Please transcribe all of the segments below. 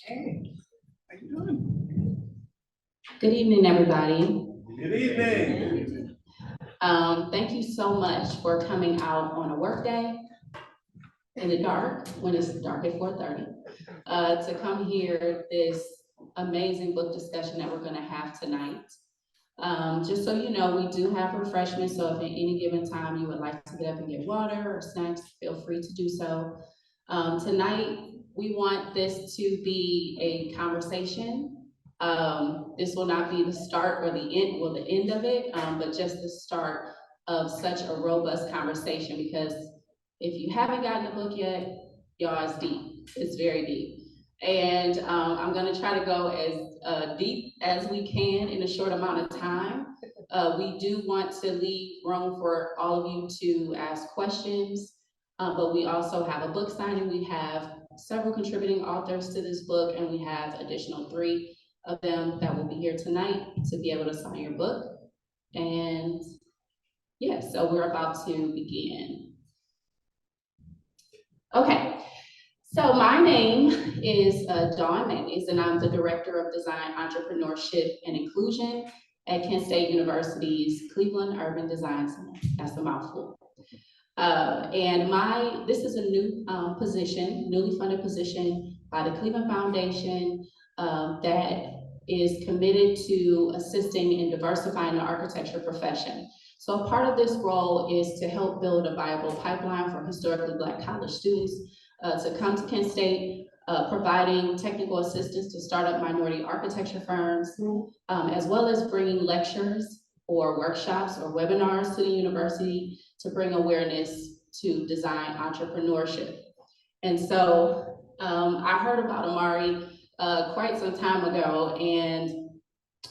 Hey, how you doing? Good evening, everybody. Good evening. Thank you so much for coming out on a work day in the dark, when it's dark at 4:30, to come hear this amazing book discussion that we're going to have tonight. Just so you know, we do have refreshments, so if at any given time you would like to get up and get water or snacks, feel free to do so. Tonight, we want this to be a conversation. This will not be the start or the end, well, the end of it, but just the start of such a robust conversation, because if you haven't gotten the book yet, y'all, it's deep. It's very deep. And I'm gonna try to go as deep as we can in a short amount of time. We do want to leave room for all of you to ask questions, but we also have a book signing. We have several contributing authors to this book, and we have additional 3 of them that will be here tonight to be able to sign your book. And yeah, so we're about to begin. Okay, so my name is Dawn Mayes, and I'm the Director of Design, Entrepreneurship, and Inclusion at Kent State University's Cleveland Urban Design Center. That's a mouthful. And this is a new position, newly funded position by the Cleveland Foundation that is committed to assisting in diversifying the architecture profession. So part of this role is to help build a viable pipeline for historically Black college students to come to Kent State, providing technical assistance to startup minority architecture firms, as well as bringing lectures or workshops or webinars to the university to bring awareness to design entrepreneurship. And so I heard about Omari quite some time ago, and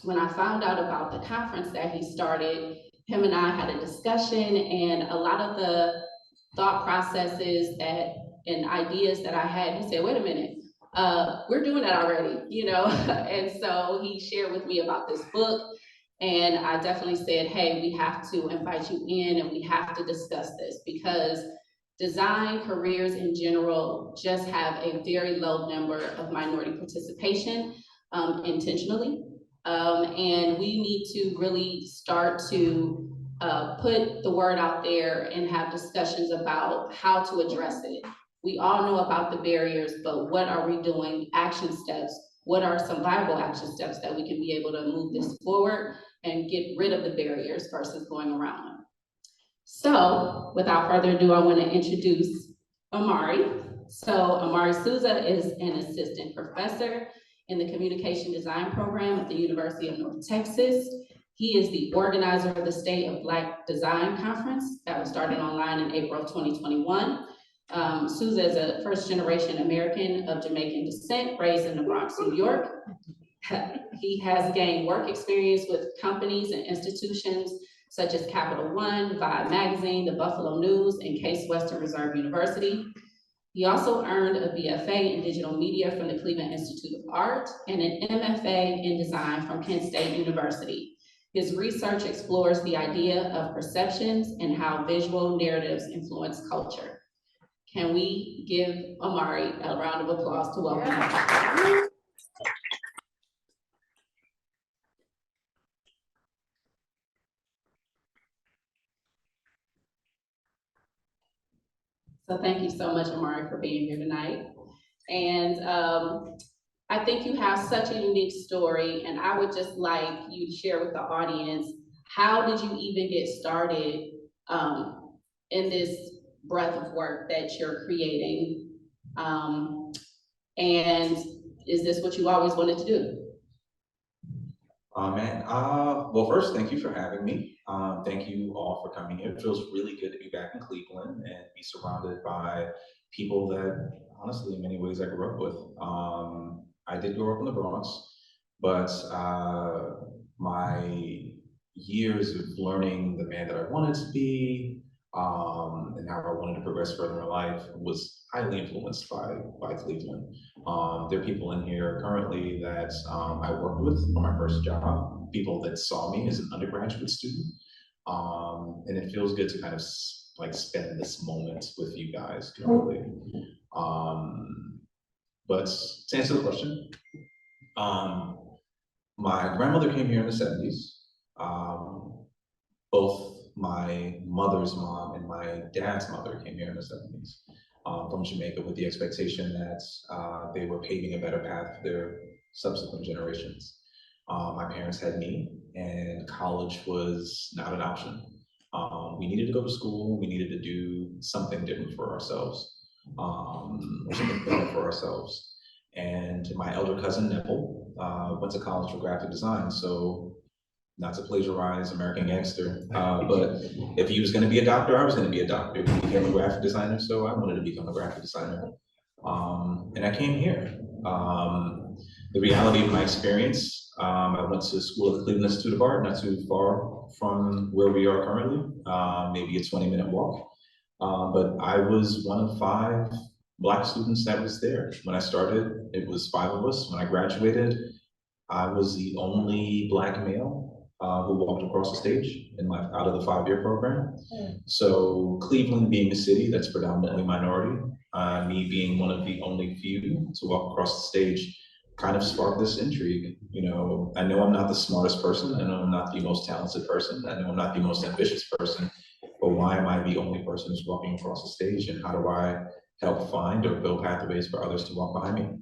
when I found out about the conference that he started, him and I had a discussion, and a lot of the thought processes and ideas that I had, he said, wait a minute, we're doing that already, you know? And so he shared with me about this book, and I definitely said, hey, we have to invite you in and we have to discuss this, because design careers in general just have a very low number of minority participation intentionally. And we need to really start to put the word out there and have discussions about how to address it. We all know about the barriers, but what are we doing? Action steps. What are some viable action steps that we can be able to move this forward and get rid of the barriers versus going around them? So without further ado, I want to introduce Omari. So Omari Souza is an assistant professor in the communication design program at the University of North Texas. He is the organizer of the State of Black Design Conference that was started online in April of 2021. Souza is a first-generation American of Jamaican descent, raised in the Bronx, New York. He has gained work experience with companies and institutions such as Capital One, Vibe Magazine, the Buffalo News, and Case Western Reserve University. He also earned a BFA in digital media from the Cleveland Institute of Art and an MFA in design from Kent State University. His research explores the idea of perceptions and how visual narratives influence culture. Can we give Omari a round of applause to welcome him? So thank you so much, Omari, for being here tonight. And I think you have such a unique story, and I would just like you to share with the audience, how did you even get started in this breadth of work that you're creating? And is this what you always wanted to do? Well, first, thank you for having me. Thank you all for coming here. It feels really good to be back in Cleveland and be surrounded by people that, honestly, in many ways I grew up with. I did grow up in the Bronx, but my years of learning the man that I wanted to be, and how I wanted to progress further in life was highly influenced by Cleveland. There are people in here currently that I worked with for my first job, people that saw me as an undergraduate student. And it feels good to kind of like spend this moment with you guys currently. But to answer the question, my grandmother came here in the 70s. Both my mother's mom and my dad's mother came here in the 70s from Jamaica with the expectation that they were paving a better path for their subsequent generations. My parents had me, and college was not an option. We needed to go to school. We needed to do something different for ourselves, or something better for ourselves. And my elder cousin, Neville, went to college for graphic design. So not to plagiarize American Gangster, but if he was going to be a doctor, I was going to be a doctor. He became a graphic designer, so I wanted to become a graphic designer. And I came here. The reality of my experience, I went to school at the Cleveland Institute of Art, not too far from where we are currently, maybe a 20-minute walk. But I was one of 5 Black students that was there. When I started, it was 5 of us. When I graduated, I was the only Black male who walked across the stage out of the 5-year program. So Cleveland being a city that's predominantly minority, me being one of the only few to walk across the stage kind of sparked this intrigue. You know I'm not the smartest person. I know I'm not the most talented person. I know I'm not the most ambitious person, but why am I the only person who's walking across the stage, and how do I help find or build pathways for others to walk behind me?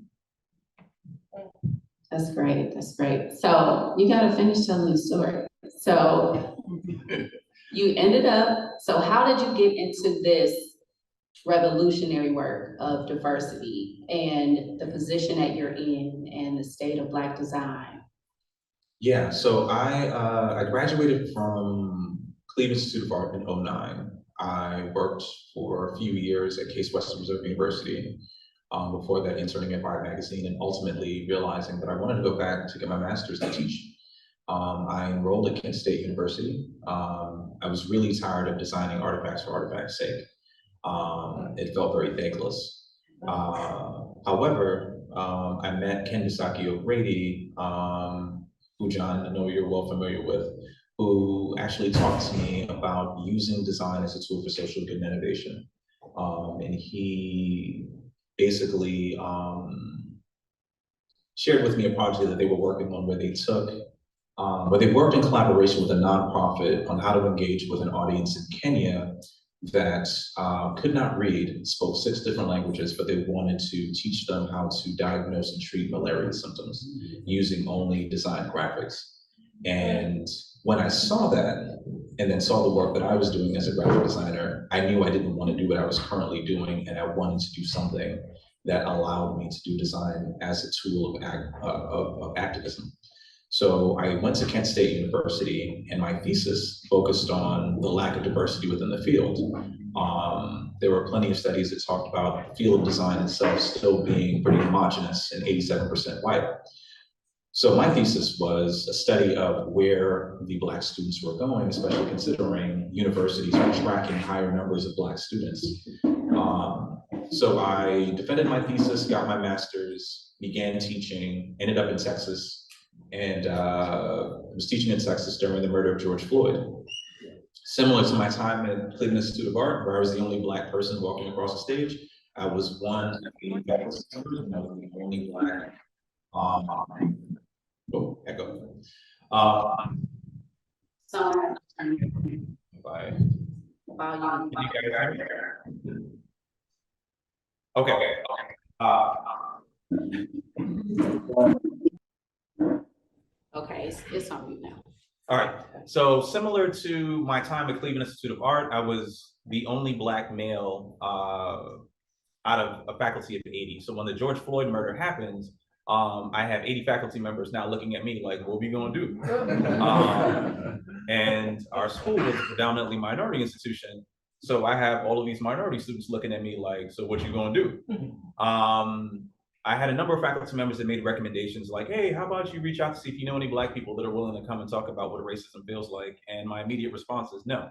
That's great. That's great. So you got to finish telling the story. So you ended up, so how did you get into this revolutionary work of diversity and the position that you're in and the state of Black design? Yeah, so I graduated from Cleveland Institute of Art in 2009. I worked for a few years at Case Western Reserve University. Before that, interning at Vibe magazine, and ultimately realizing that I wanted to go back to get my master's to teach. I enrolled at Kent State University. I was really tired of designing artifacts for artifacts' sake. It felt very thankless. However, I met Ken Bisaki O'Grady, who John, I know you're well familiar with, who actually talked to me about using design as a tool for social good and innovation. And he basically shared with me a project that they were working on where they worked in collaboration with a nonprofit on how to engage with an audience in Kenya that could not read, spoke 6 different languages, but they wanted to teach them how to diagnose and treat malaria symptoms using only design graphics. And when I saw that, and then saw the work that I was doing as a graphic designer, I knew I didn't want to do what I was currently doing, and I wanted to do something that allowed me to do design as a tool of activism. So I went to Kent State University, and my thesis focused on the lack of diversity within the field. There were plenty of studies that talked about the field of design itself still being pretty homogenous and 87% white. So my thesis was a study of where the Black students were going, especially considering universities were tracking higher numbers of Black students. So I defended my thesis, got my master's, began teaching, ended up in Texas, and was teaching in Texas during the murder of George Floyd. Similar to my time at Cleveland Institute of Art, where I was the only Black person walking across the stage, I was one of the faculty members, and I was the only Black. Echo. So Bye. volume. Can you guys hear me? Okay. Okay, it's on mute now. All right. So similar to my time at Cleveland Institute of Art, I was the only Black male out of a faculty of 80. So when the George Floyd murder happened, I have 80 faculty members now looking at me like, what are we gonna do? And our school was a predominantly minority institution. So I have all of these minority students looking at me like, so what you gonna do? I had a number of faculty members that made recommendations like, hey, how about you reach out to see if you know any Black people that are willing to come and talk about what racism feels like? And my immediate response is, no,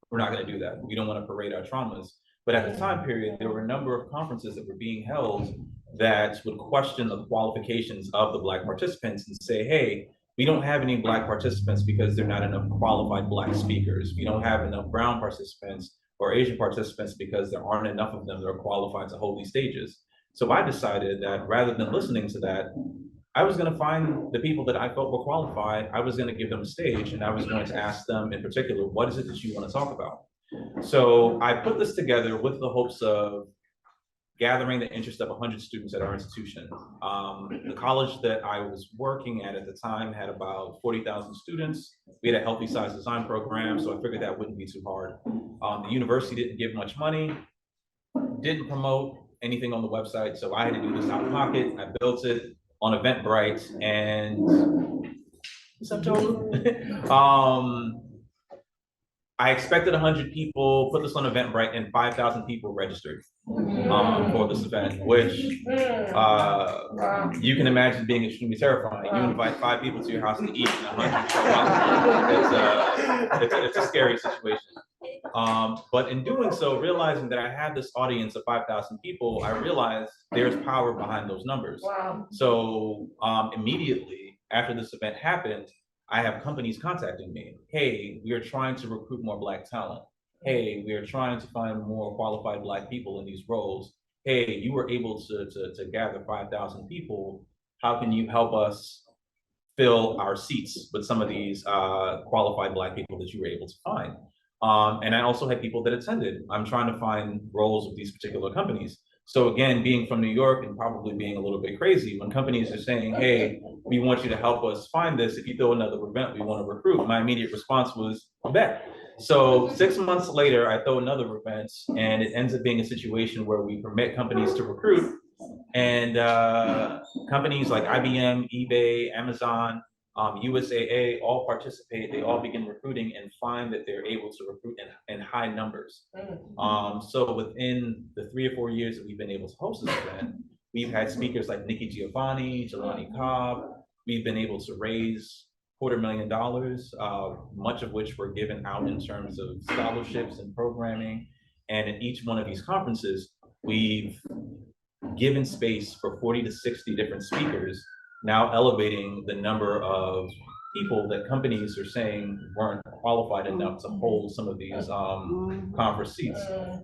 we're not gonna do that. We don't wanna parade our traumas. But at the time period, there were a number of conferences that were being held that would question the qualifications of the Black participants and say, hey, we don't have any Black participants because there are not enough qualified Black speakers. We don't have enough brown participants or Asian participants because there aren't enough of them that are qualified to hold these stages. So I decided that rather than listening to that, I was going to find the people that I felt were qualified. I was going to give them a stage, and I was going to ask them in particular, what is it that you want to talk about? So I put this together with the hopes of gathering the interest of 100 students at our institution. The college that I was working at the time had about 40,000 students. We had a healthy size design program, so I figured that wouldn't be too hard. The university didn't give much money, didn't promote anything on the website, so I had to do this out of pocket. I built it on Eventbrite, and what's up, Joe? I expected 100 people, put this on Eventbrite, and 5,000 people registered for this event, which you can imagine being extremely terrifying. You invite 5 people to your house to eat, and 100 show up. It's a scary situation. But in doing so, realizing that I had this audience of 5,000 people, I realized there's power behind those numbers. Wow. So immediately after this event happened, I have companies contacting me. Hey, we are trying to recruit more Black talent. Hey, we are trying to find more qualified Black people in these roles. Hey, you were able to gather 5,000 people. How can you help us fill our seats with some of these qualified Black people that you were able to find? And I also had people that attended. I'm trying to find roles with these particular companies. So again, being from New York and probably being a little bit crazy, when companies are saying, hey, we want you to help us find this. If you throw another event, we want to recruit. My immediate response was, bet. So 6 months later, I throw another event, and it ends up being a situation where we permit companies to recruit. And companies like IBM, eBay, Amazon, USAA all participate. They all begin recruiting and find that they're able to recruit in high numbers. So within the 3 or 4 years that we've been able to host this event, we've had speakers like Nikki Giovanni, Jelani Cobb. We've been able to raise $250,000, much of which were given out in terms of scholarships and programming. And in each one of these conferences, we've given space for 40 to 60 different speakers, now elevating the number of people that companies are saying weren't qualified enough to hold some of these conference seats.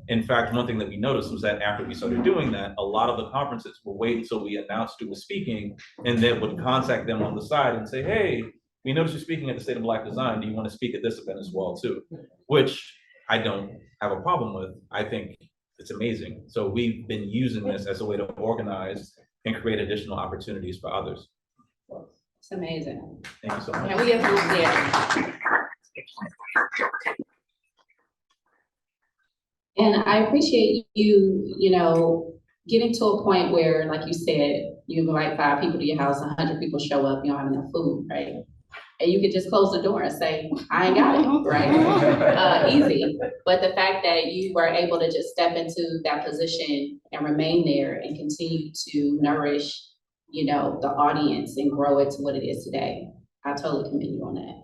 In fact, one thing that we noticed was that after we started doing that, a lot of the conferences would wait until we announced who was speaking, and then would contact them on the side and say, hey, we noticed you're speaking at the State of Black Design. Do you want to speak at this event as well too? Which I don't have a problem with. I think it's amazing. So we've been using this as a way to organize and create additional opportunities for others. It's amazing. Thank you so much. And we have there. And I appreciate you, getting to a point where, like you said, you invite 5 people to your house, 100 people show up, you don't have enough food, right? And you could just close the door and say, I ain't got it, right? Easy. But the fact that you were able to just step into that position and remain there and continue to nourish, the audience and grow it to what it is today, I totally commend you on that.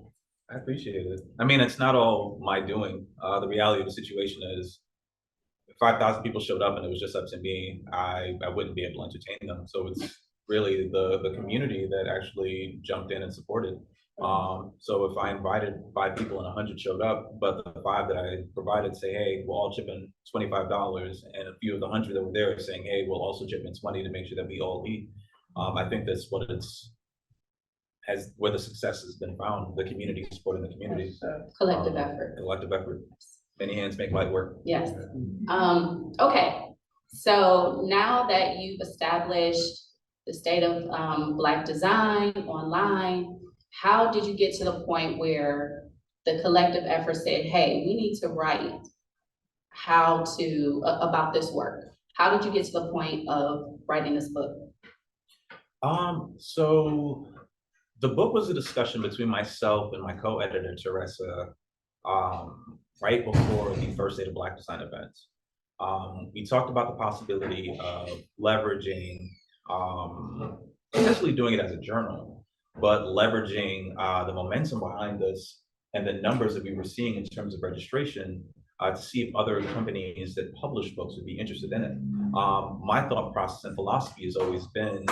I appreciate it. I mean, it's not all my doing. The reality of the situation is, if 5,000 people showed up and it was just up to me, I wouldn't be able to entertain them. So it's really the community that actually jumped in and supported. So if I invited 5 people and 100 showed up, but the 5 that I provided say, hey, we'll all chip in $25, and a few of the 100 that were there saying, hey, we'll also chip in 20 to make sure that we all eat. I think that's what where the success has been found, the community supporting the community. Collective effort. Collective effort. Many hands make light work. Yes. Okay. So now that you've established the State of Black Design online, how did you get to the point where the collective effort said, hey, we need to write about this work? How did you get to the point of writing this book? So the book was a discussion between myself and my co-editor, Teresa, right before the first State of Black Design event. We talked about the possibility of leveraging, essentially doing it as a journal, but leveraging the momentum behind this and the numbers that we were seeing in terms of registration to see if other companies that publish books would be interested in it. My thought process and philosophy has always been,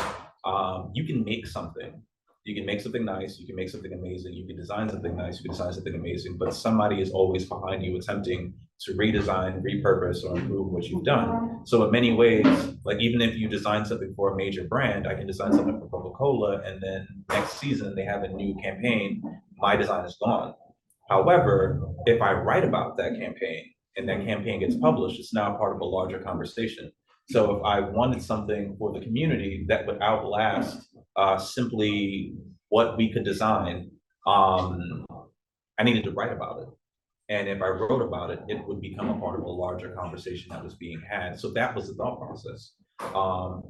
you can make something. You can make something nice, you can make something amazing, you can design something nice, you can design something amazing, but somebody is always behind you attempting to redesign, repurpose, or improve what you've done. So in many ways, like even if you design something for a major brand, I can design something for Coca-Cola, and then next season they have a new campaign, my design is gone. However, if I write about that campaign and that campaign gets published, it's now part of a larger conversation. So if I wanted something for the community that would outlast simply what we could design, I needed to write about it. And if I wrote about it, it would become a part of a larger conversation that was being had. So that was the thought process.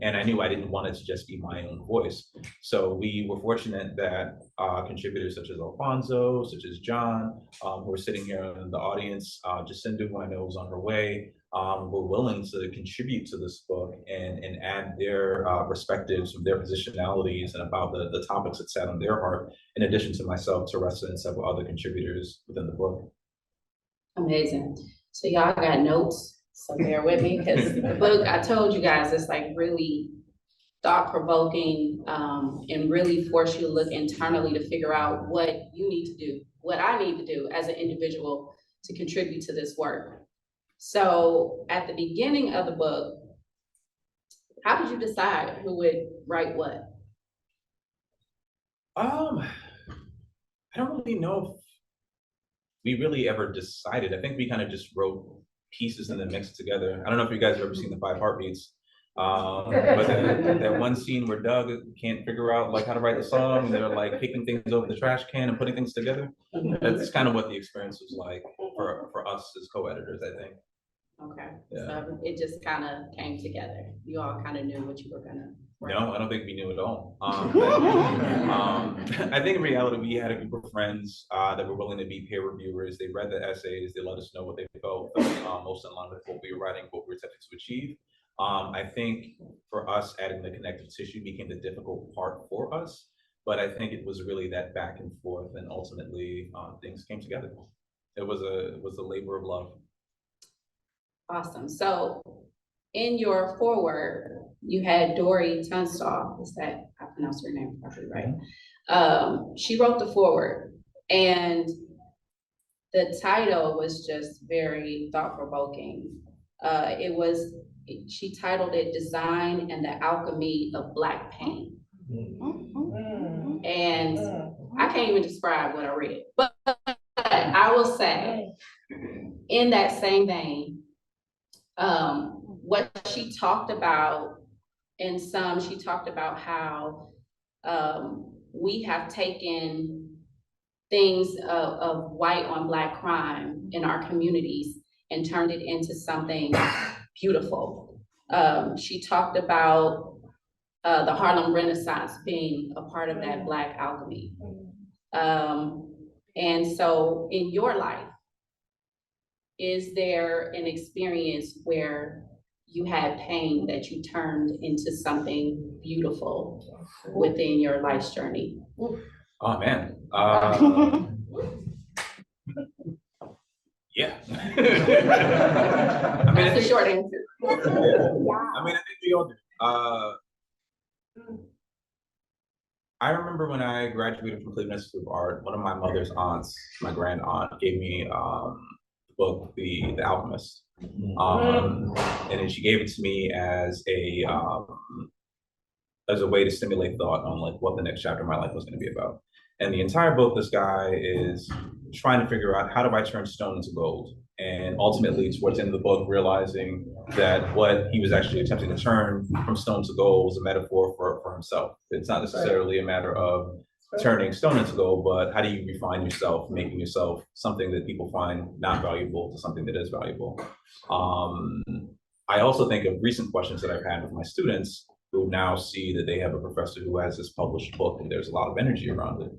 And I knew I didn't want it to just be my own voice. So we were fortunate that contributors such as Alfonso, such as John, who are sitting here in the audience, Jacinda, who I know is on her way, were willing to contribute to this book and add their perspectives from their positionalities and about the topics that sat on their heart, in addition to myself, Teresa, and several other contributors within the book. Amazing. So y'all got notes, so bear with me, because the book, I told you guys, it's like really thought-provoking, and really force you to look internally to figure out what you need to do, what I need to do as an individual to contribute to this work. So at the beginning of the book, how did you decide who would write what? I don't really know if we really ever decided. I think we kind of just wrote pieces and then mixed together. I don't know if you guys have ever seen the 5 Heartbeats, but that one scene where Doug can't figure out like how to write the song, and they're like kicking things over the trash can and putting things together. That's kind of what the experience was like for us as co-editors, I think. Okay, Yeah. so it just kind of came together. You all kind of knew what you were gonna write. No, I don't think we knew at all. I think in reality, we had a group of friends that were willing to be peer reviewers. They read the essays, they let us know what they felt most in line with what we were writing, what we were attempting to achieve. I think for us, adding the connective tissue became the difficult part for us, but I think it was really that back and forth, and ultimately things came together. It was a labor of love. Awesome. So in your foreword, you had Dory Tunstall. Is that, I pronounced her name properly, right? She wrote the foreword, and the title was just very thought-provoking. She titled it Design and the Alchemy of Black Pain. And I can't even describe what I read, but I will say, in that same vein, what she talked about, she talked about how we have taken things of white on Black crime in our communities and turned it into something beautiful. She talked about the Harlem Renaissance being a part of that Black alchemy. And so in your life, is there an experience where you had pain that you turned into something beautiful within your life's journey? Oh man. Yeah. I mean, that's a short answer. I mean, I think we all do. I remember when I graduated from Cleveland Institute of Art, one of my mother's aunts, my grand aunt, gave me the book, The Alchemist. And then she gave it to me as a way to stimulate thought on like what the next chapter of my life was going to be about. And the entire book, this guy is trying to figure out, how do I turn stone into gold? And ultimately, towards the end of the book, realizing that what he was actually attempting to turn from stone to gold was a metaphor for himself. It's not necessarily a matter of turning stone into gold, but how do you refine yourself, making yourself something that people find not valuable to something that is valuable. I also think of recent questions that I've had with my students who now see that they have a professor who has this published book and there's a lot of energy around it.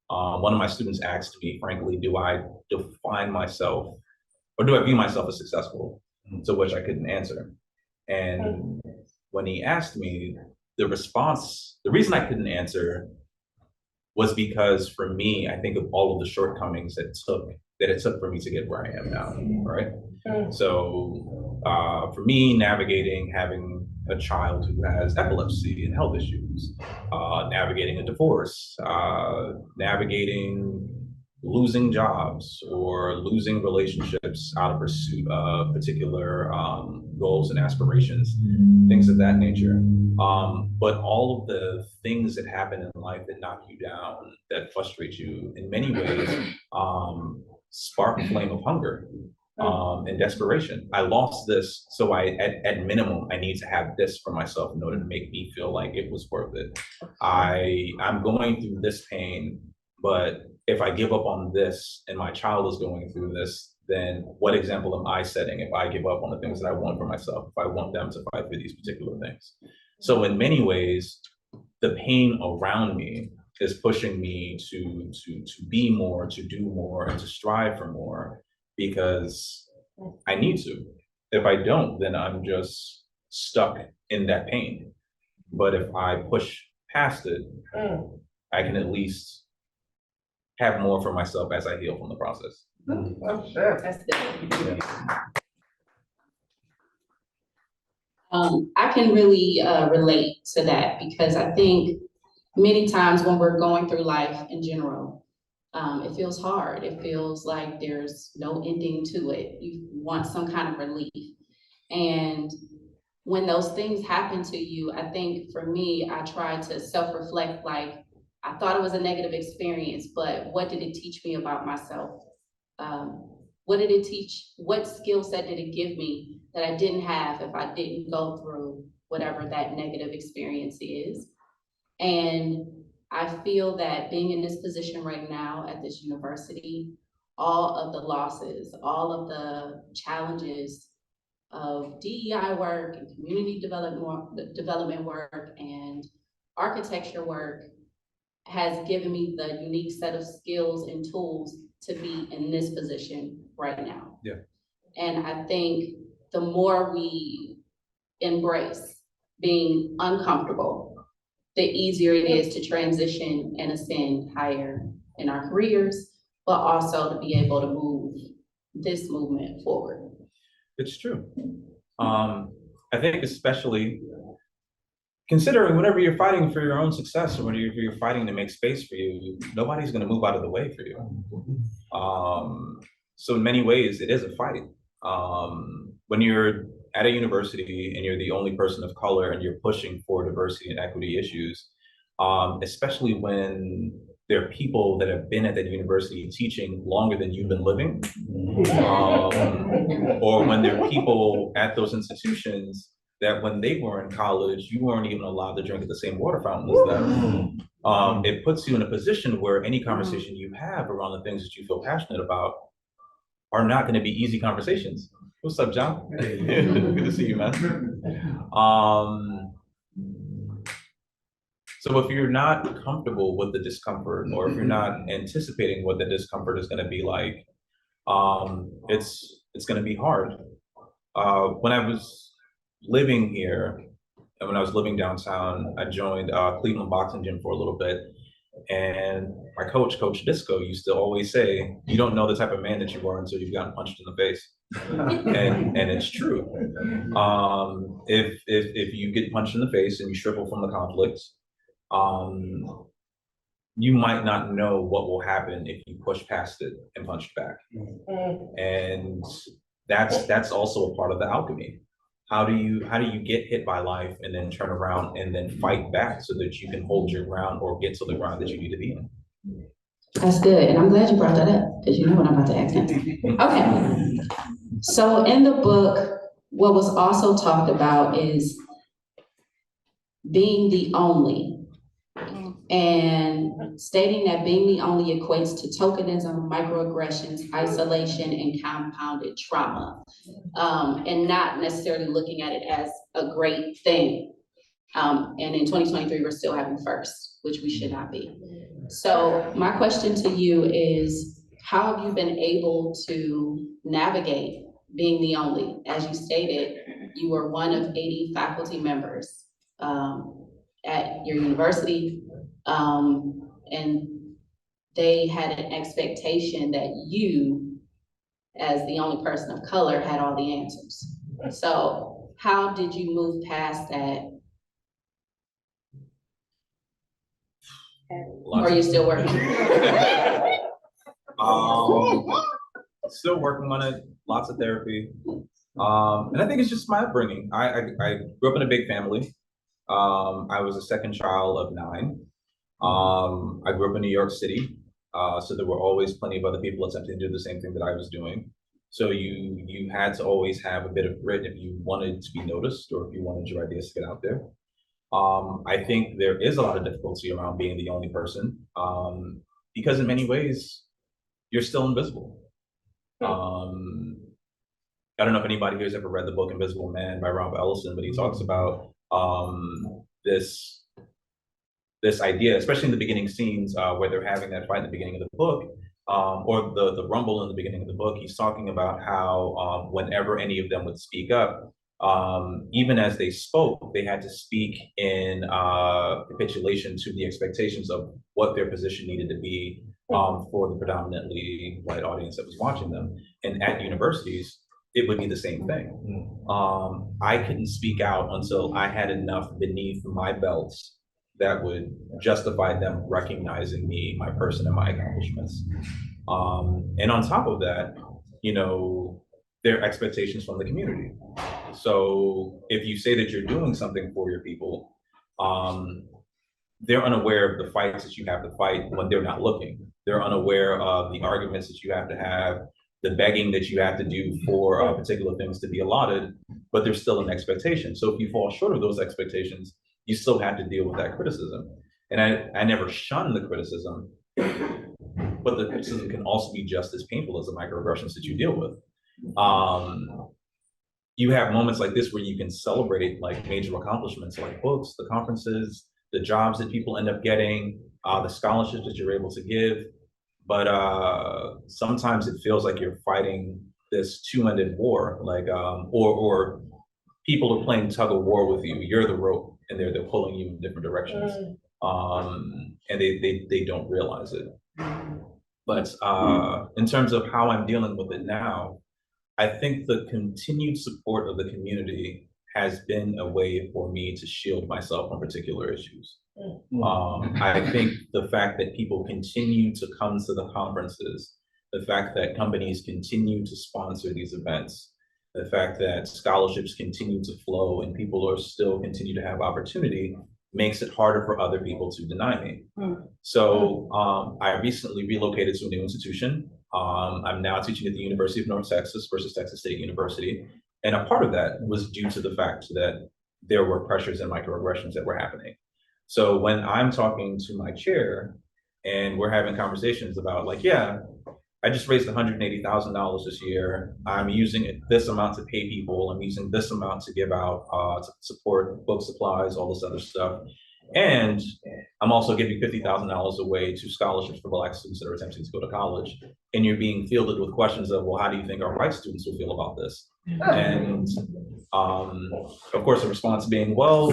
One of my students asked me, frankly, do I define myself, or do I view myself as successful? To which I couldn't answer. And when he asked me, the reason I couldn't answer was because for me, I think of all of the shortcomings that it took for me to get where I am now, right? So for me, navigating having a child who has epilepsy and health issues, navigating a divorce, navigating losing jobs or losing relationships out of pursuit of particular goals and aspirations, things of that nature. But all of the things that happen in life that knock you down, that frustrate you, in many ways, spark a flame of hunger and desperation. I lost this, so at minimum, I need to have this for myself in order to make me feel like it was worth it. I'm going through this pain, but if I give up on this and my child is going through this, then what example am I setting if I give up on the things that I want for myself, if I want them to fight through these particular things? So in many ways, the pain around me is pushing me to be more, to do more, and to strive for more, because I need to. If I don't, then I'm just stuck in that pain. But if I push past it, I can at least have more for myself as I heal from the process. That's good. I can really relate to that, because I think many times when we're going through life in general, it feels hard. It feels like there's no ending to it. You want some kind of relief. And when those things happen to you, I think for me, I try to self-reflect, like, I thought it was a negative experience, but what did it teach me about myself? What did it teach? What skill set did it give me that I didn't have if I didn't go through whatever that negative experience is? And I feel that being in this position right now at this university, all of the losses, all of the challenges of DEI work and community development work and architecture work has given me the unique set of skills and tools to be in this position right now. Yeah. And I think the more we embrace being uncomfortable, the easier it is to transition and ascend higher in our careers, but also to be able to move this movement forward. It's true. I think especially considering whenever you're fighting for your own success, or when you're fighting to make space for you, nobody's going to move out of the way for you. So in many ways, it is a fight. When you're at a university and you're the only person of color and you're pushing for diversity and equity issues, especially when there are people that have been at that university teaching longer than you've been living, or when there are people at those institutions that when they were in college, you weren't even allowed to drink at the same water fountain as them. It puts you in a position where any conversation you have around the things that you feel passionate about are not going to be easy conversations. What's up, John? Good to see you, man. So if you're not comfortable with the discomfort, or if you're not anticipating what the discomfort is going to be like, it's going to be hard. When I was living here, and when I was living downtown, I joined Cleveland Boxing Gym for a little bit. And my coach, Coach Disco, used to always say, you don't know the type of man that you are until you've gotten punched in the face. and it's true. If you get punched in the face and you shrivel from the conflict, you might not know what will happen if you push past it and punch back. And that's also a part of the alchemy. How do you get hit by life and then turn around and then fight back so that you can hold your ground or get to the ground that you need to be in? That's good, and I'm glad you brought that up, because you know what I'm about to ask next. Okay, so in the book, what was also talked about is being the only, and stating that being the only equates to tokenism, microaggressions, isolation, and compounded trauma, and not necessarily looking at it as a great thing. And in 2023, we're still having first, which we should not be. So my question to you is, how have you been able to navigate being the only? As you stated, you were one of 80 faculty members at your university, and they had an expectation that you, as the only person of color, had all the answers. So how did you move past that? Or are you still working? Still working on it, lots of therapy. And I think it's just my upbringing. I grew up in a big family. I was a second child of 9. I grew up in New York City, so there were always plenty of other people attempting to do the same thing that I was doing. So you had to always have a bit of grit if you wanted to be noticed or if you wanted your ideas to get out there. I think there is a lot of difficulty around being the only person, because in many ways, you're still invisible. I don't know if anybody here has ever read the book Invisible Man by Rob Ellison, but he talks about this idea, especially in the beginning scenes where they're having that fight in the beginning of the book, or the rumble in the beginning of the book. He's talking about how whenever any of them would speak up, even as they spoke, they had to speak in capitulation to the expectations of what their position needed to be for the predominantly white audience that was watching them. And at universities, it would be the same thing. I couldn't speak out until I had enough beneath my belts that would justify them recognizing me, my person, and my accomplishments. And on top of that, there are expectations from the community. So if you say that you're doing something for your people, they're unaware of the fights that you have to fight when they're not looking. They're unaware of the arguments that you have to have, the begging that you have to do for particular things to be allotted, but there's still an expectation. So if you fall short of those expectations, you still have to deal with that criticism. And I never shun the criticism, but the criticism can also be just as painful as the microaggressions that you deal with. You have moments like this where you can celebrate like major accomplishments like books, the conferences, the jobs that people end up getting, the scholarships that you're able to give. But sometimes it feels like you're fighting this two-ended war, like or people are playing tug of war with you. You're the rope, and they're pulling you in different directions, and they don't realize it. But in terms of how I'm dealing with it now, I think the continued support of the community has been a way for me to shield myself from particular issues. I think the fact that people continue to come to the conferences, the fact that companies continue to sponsor these events, the fact that scholarships continue to flow and people are still continue to have opportunity makes it harder for other people to deny me. So I recently relocated to a new institution. I'm now teaching at the University of North Texas versus Texas State University. And a part of that was due to the fact that there were pressures and microaggressions that were happening. So when I'm talking to my chair and we're having conversations about like, yeah, I just raised $180,000 this year. I'm using this amount to pay people. I'm using this amount to give out to support book supplies, all this other stuff. And I'm also giving $50,000 away to scholarships for Black students that are attempting to go to college. And you're being fielded with questions of, well, how do you think our white students will feel about this? And of course, the response being, well,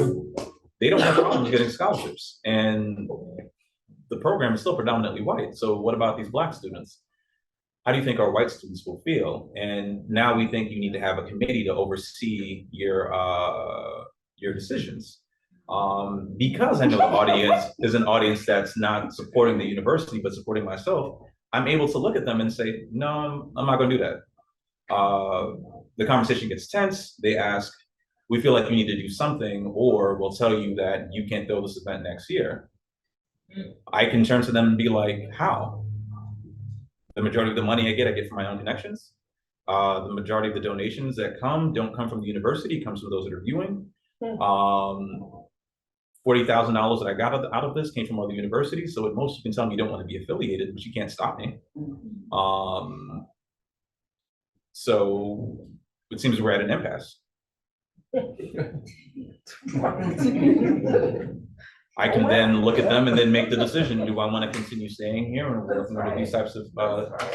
they don't have problems getting scholarships. And the program is still predominantly white. So what about these Black students? How do you think our white students will feel? And now we think you need to have a committee to oversee your decisions. Because I know the audience is an audience that's not supporting the university, but supporting myself, I'm able to look at them and say, no, I'm not gonna do that. The conversation gets tense. They ask, we feel like you need to do something, or we'll tell you that you can't throw this event next year. I can turn to them and be like, how? The majority of the money I get from my own connections. The majority of the donations that don't come from the university, comes from those that are viewing. $40,000 that I got out of this came from other universities. So at most you can tell me you don't want to be affiliated, but you can't stop me. So it seems we're at an impasse. I can then look at them and then make the decision, do I want to continue staying here and working under these types of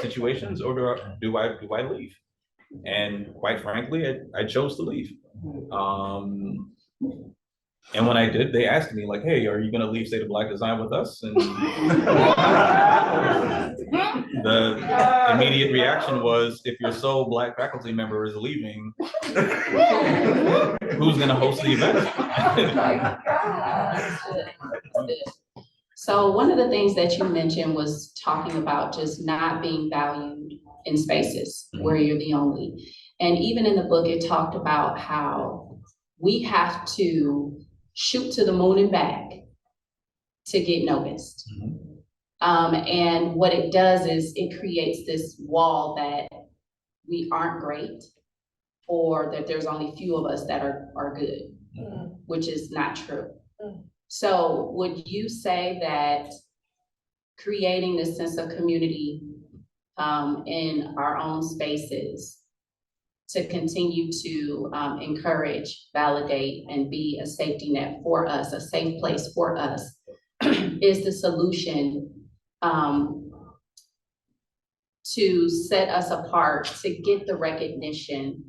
situations, or do I leave? And quite frankly, I chose to leave. And when I did, they asked me like, hey, are you going to leave State of Black Design with us? And the immediate reaction was, if your sole Black faculty member is leaving, who's going to host the event? So one of the things that you mentioned was talking about just not being valued in spaces where you're the only. And even in the book, it talked about how we have to shoot to the moon and back to get noticed. And what it does is it creates this wall that we aren't great, or that there's only few of us that are good, which is not true. So would you say that creating this sense of community in our own spaces to continue to encourage, validate, and be a safety net for us, a safe place for us, is the solution to set us apart, to get the recognition?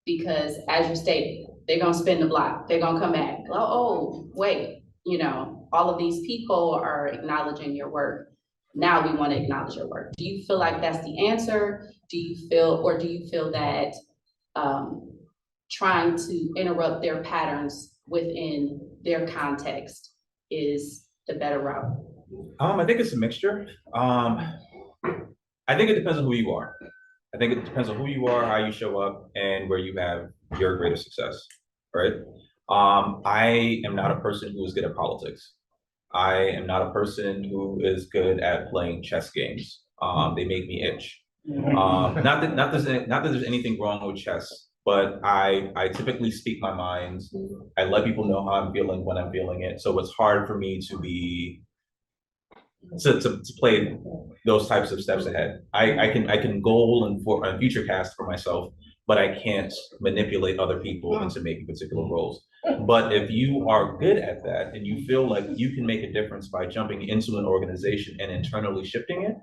Because as you stated, they're gonna spin the block, they're gonna come back. Oh, wait, you know, all of these people are acknowledging your work. Now we want to acknowledge your work. Do you feel like that's the answer? Do you feel that trying to interrupt their patterns within their context is the better route? I think it's a mixture. I think it depends on who you are. I think it depends on who you are, how you show up, and where you have your greatest success, right? I am not a person who is good at politics. I am not a person who is good at playing chess games. They make me itch. Not that there's anything wrong with chess, but I typically speak my mind. I let people know how I'm feeling when I'm feeling it. So it's hard for me to play those types of steps ahead. I can goal and for a future cast for myself, but I can't manipulate other people into making particular roles. But if you are good at that and you feel like you can make a difference by jumping into an organization and internally shifting it,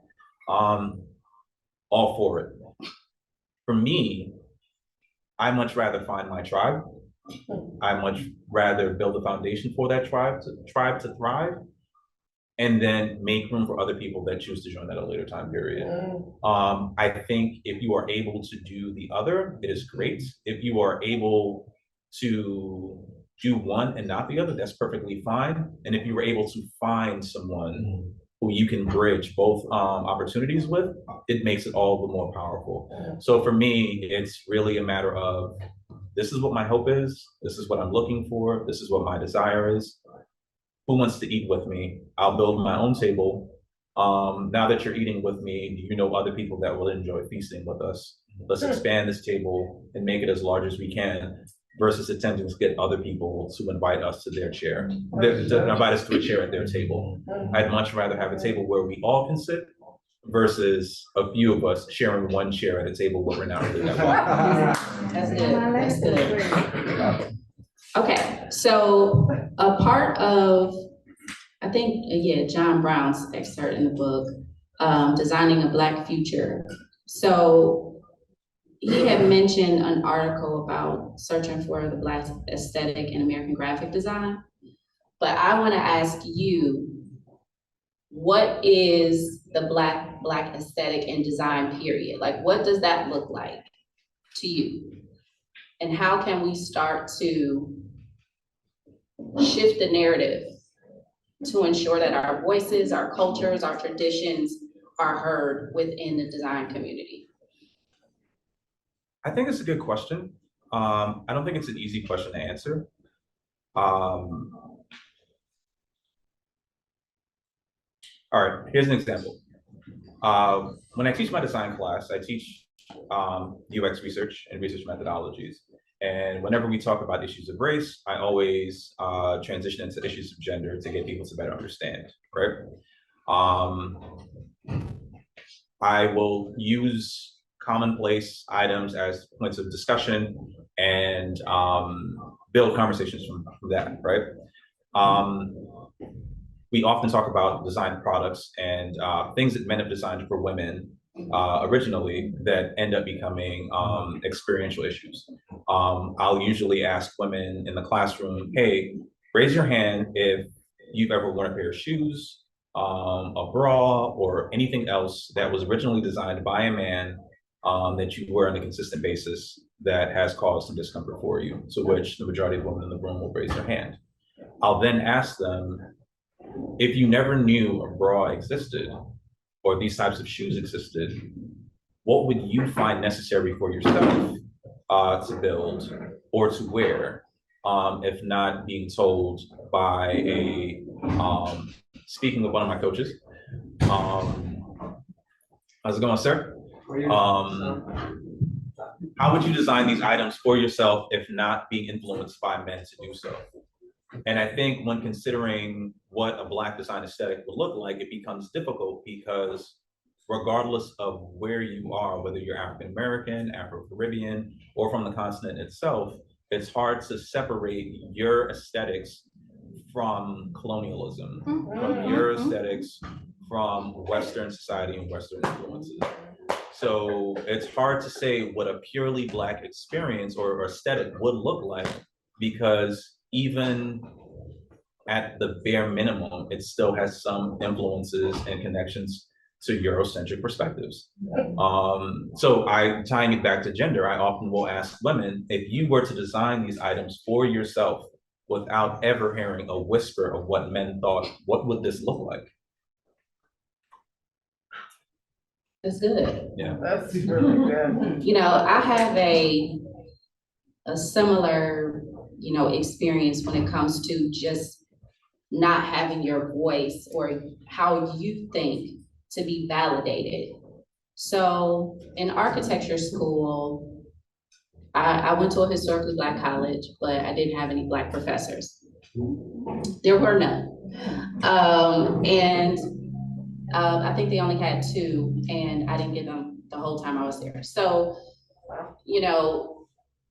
all for it. For me, I much rather find my tribe. I much rather build a foundation for that tribe to thrive, and then make room for other people that choose to join at a later time period. I think if you are able to do the other, it is great. If you are able to do one and not the other, that's perfectly fine. And if you were able to find someone who you can bridge both opportunities with, it makes it all the more powerful. So for me, it's really a matter of, this is what my hope is, this is what I'm looking for, this is what my desire is. Who wants to eat with me? I'll build my own table. Now that you're eating with me, do you know other people that will enjoy feasting with us? Let's expand this table and make it as large as we can, versus attempting to get other people to invite us to their chair, to invite us to a chair at their table. I'd much rather have a table where we all can sit versus a few of us sharing one chair at a table where we're not really that welcome. That's good. That's good. Okay, so a part of, I think, John Brown's excerpt in the book, Designing a Black Future. So he had mentioned an article about searching for the Black aesthetic in American graphic design. But I want to ask you, what is the Black aesthetic in design period? Like, what does that look like to you? And how can we start to shift the narrative to ensure that our voices, our cultures, our traditions are heard within the design community? I think it's a good question. I don't think it's an easy question to answer. All right, here's an example. When I teach my design class, I teach UX research and research methodologies. And whenever we talk about issues of race, I always transition into issues of gender to get people to better understand, right? I will use commonplace items as points of discussion and build conversations from that, right? We often talk about design products and things that men have designed for women originally that end up becoming experiential issues. I'll usually ask women in the classroom, hey, raise your hand if you've ever worn a pair of shoes, a bra, or anything else that was originally designed by a man that you wear on a consistent basis that has caused some discomfort for you, to which the majority of women in the room will raise their hand. I'll then ask them, if you never knew a bra existed or these types of shoes existed, what would you find necessary for yourself to build or to wear, if not being told by a, speaking of one of my coaches, how's it going, sir? How would you design these items for yourself if not being influenced by men to do so? And I think when considering what a Black design aesthetic would look like, it becomes difficult because regardless of where you are, whether you're African American, Afro-Caribbean, or from the continent itself, it's hard to separate your aesthetics from colonialism, from your aesthetics from Western society and Western influences. So it's hard to say what a purely Black experience or aesthetic would look like, because even at the bare minimum, it still has some influences and connections to Eurocentric perspectives. So tying it back to gender, I often will ask women, if you were to design these items for yourself without ever hearing a whisper of what men thought, what would this look like? That's good. Yeah. That's really good. You know, I have a similar, experience when it comes to just not having your voice or how you think to be validated. So in architecture school, I went to a historically Black college, but I didn't have any Black professors. There were none. I think they only had 2, and I didn't get them the whole time I was there. So,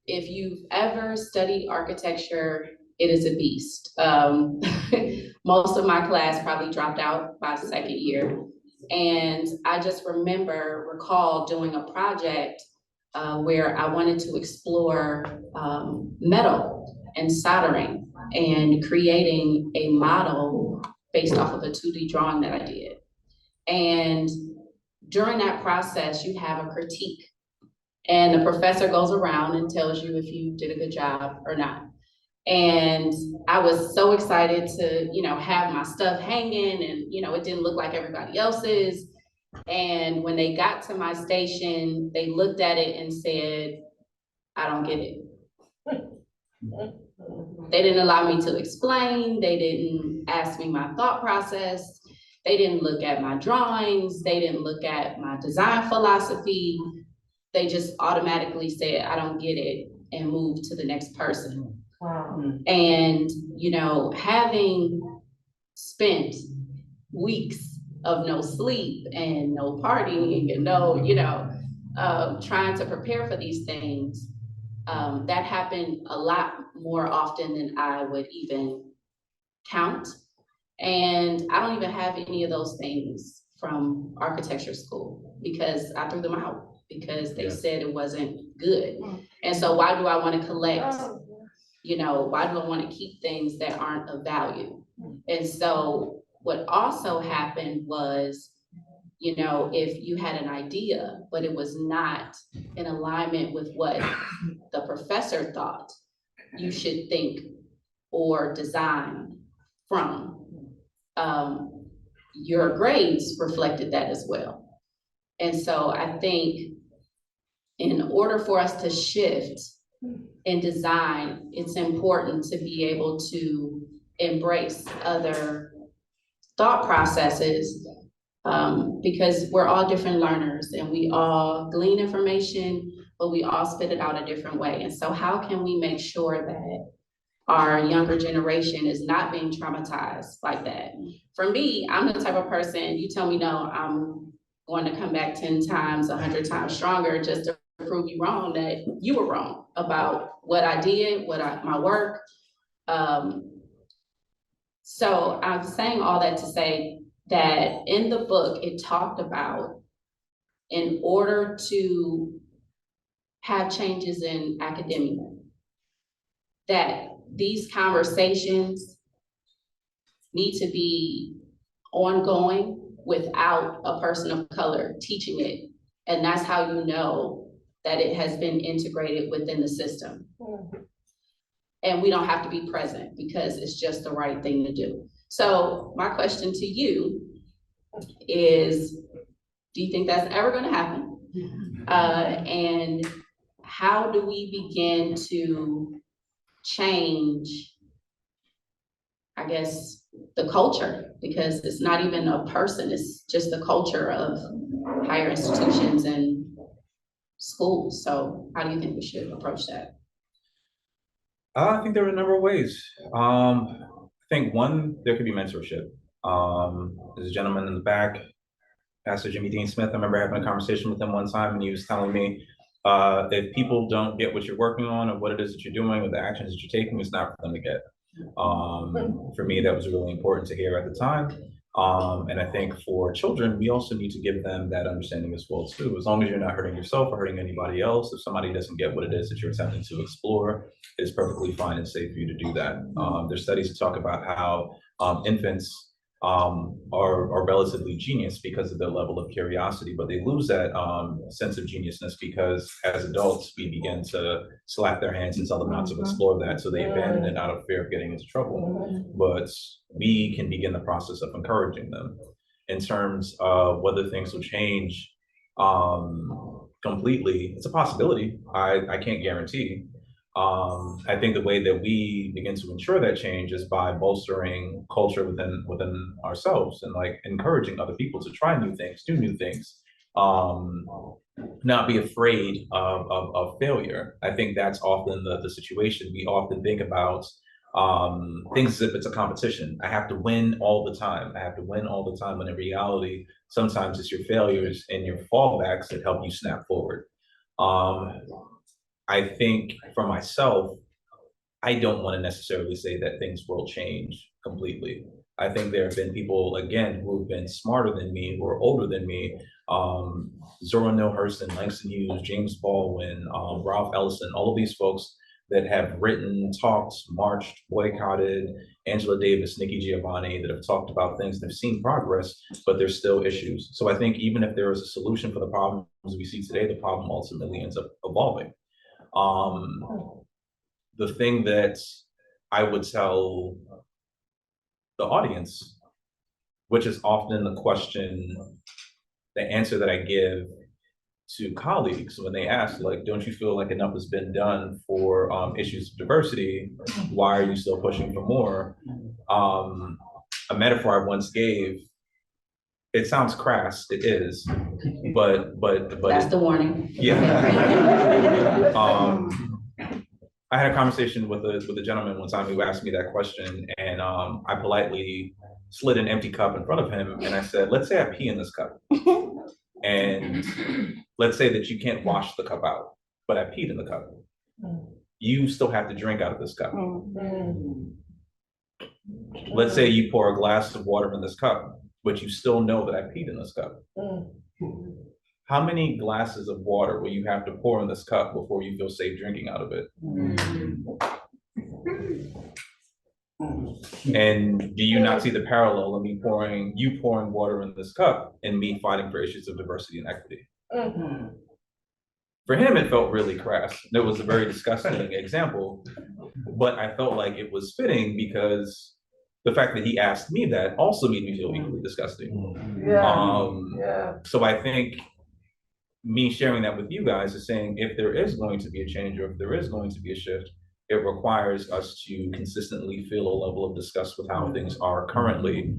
if you've ever studied architecture, it is a beast. Most of my class probably dropped out by the 2nd year. And I just recall doing a project where I wanted to explore metal and soldering and creating a model based off of a 2D drawing that I did. And during that process, you have a critique. And the professor goes around and tells you if you did a good job or not. And I was so excited to, have my stuff hanging, and, it didn't look like everybody else's. And when they got to my station, they looked at it and said, I don't get it. They didn't allow me to explain. They didn't ask me my thought process. They didn't look at my drawings. They didn't look at my design philosophy. They just automatically said, I don't get it, and moved to the next person. Wow. And, having spent weeks of no sleep and no partying and trying to prepare for these things, that happened a lot more often than I would even count. And I don't even have any of those things from architecture school because I threw them out because they said it wasn't good. And so why do I want to collect, why do I want to keep things that aren't of value? And so what also happened was, if you had an idea, but it was not in alignment with what the professor thought you should think or design from, your grades reflected that as well. And so I think in order for us to shift in design, it's important to be able to embrace other thought processes, because we're all different learners and we all glean information, but we all spit it out a different way. And so how can we make sure that our younger generation is not being traumatized like that? For me, I'm the type of person, you tell me no, I'm going to come back 10 times, 100 times stronger just to prove you wrong, that you were wrong about what I did, my work. So I'm saying all that to say that in the book, it talked about, in order to have changes in academia, that these conversations need to be ongoing without a person of color teaching it. And that's how you know that it has been integrated within the system. And we don't have to be present because it's just the right thing to do. So my question to you is, do you think that's ever going to happen? And how do we begin to change, I guess, the culture? Because it's not even a person, it's just the culture of higher institutions and schools. So how do you think we should approach that? I think there are a number of ways. I think one, there could be mentorship. There's a gentleman in the back, Pastor Jimmy Dean Smith. I remember having a conversation with him one time, and he was telling me, if people don't get what you're working on or what it is that you're doing or the actions that you're taking, it's not for them to get. For me, that was really important to hear at the time. And I think for children, we also need to give them that understanding as well too. As long as you're not hurting yourself or hurting anybody else, if somebody doesn't get what it is that you're attempting to explore, it's perfectly fine and safe for you to do that. There's studies that talk about how infants are relatively genius because of their level of curiosity, but they lose that sense of geniusness because as adults, we begin to slap their hands and tell them not to explore that. So they abandon it out of fear of getting into trouble. But we can begin the process of encouraging them. In terms of whether things will change completely, it's a possibility. I can't guarantee. I think the way that we begin to ensure that change is by bolstering culture within ourselves and like encouraging other people to try new things, do new things, not be afraid of failure. I think that's often the situation. We often think about things as if it's a competition. I have to win all the time. I have to win all the time, when in reality, sometimes it's your failures and your fallbacks that help you snap forward. I think for myself, I don't want to necessarily say that things will change completely. I think there have been people, again, who have been smarter than me, who are older than me, Zora Neale Hurston, Langston Hughes, James Baldwin, Ralph Ellison, all of these folks that have written, talked, marched, boycotted, Angela Davis, Nikki Giovanni, that have talked about things that have seen progress, but there's still issues. So I think even if there is a solution for the problems we see today, the problem ultimately ends up evolving. The thing that I would tell the audience, which is often the answer that I give to colleagues when they ask, like, don't you feel like enough has been done for issues of diversity? Why are you still pushing for more? A metaphor I once gave, it sounds crass, it is, but That's the warning. Yeah. I had a conversation with a gentleman one time who asked me that question, and I politely slid an empty cup in front of him, and I said, let's say I pee in this cup. And let's say that you can't wash the cup out, but I peed in the cup. You still have to drink out of this cup. Let's say you pour a glass of water in this cup, but you still know that I peed in this cup. How many glasses of water will you have to pour in this cup before you feel safe drinking out of it? And do you not see the parallel of you pouring water in this cup and me fighting for issues of diversity and equity? For him, it felt really crass. It was a very disgusting example, but I felt like it was fitting because the fact that he asked me that also made me feel equally disgusting. So I think me sharing that with you guys is saying, if there is going to be a change or if there is going to be a shift, it requires us to consistently feel a level of disgust with how things are currently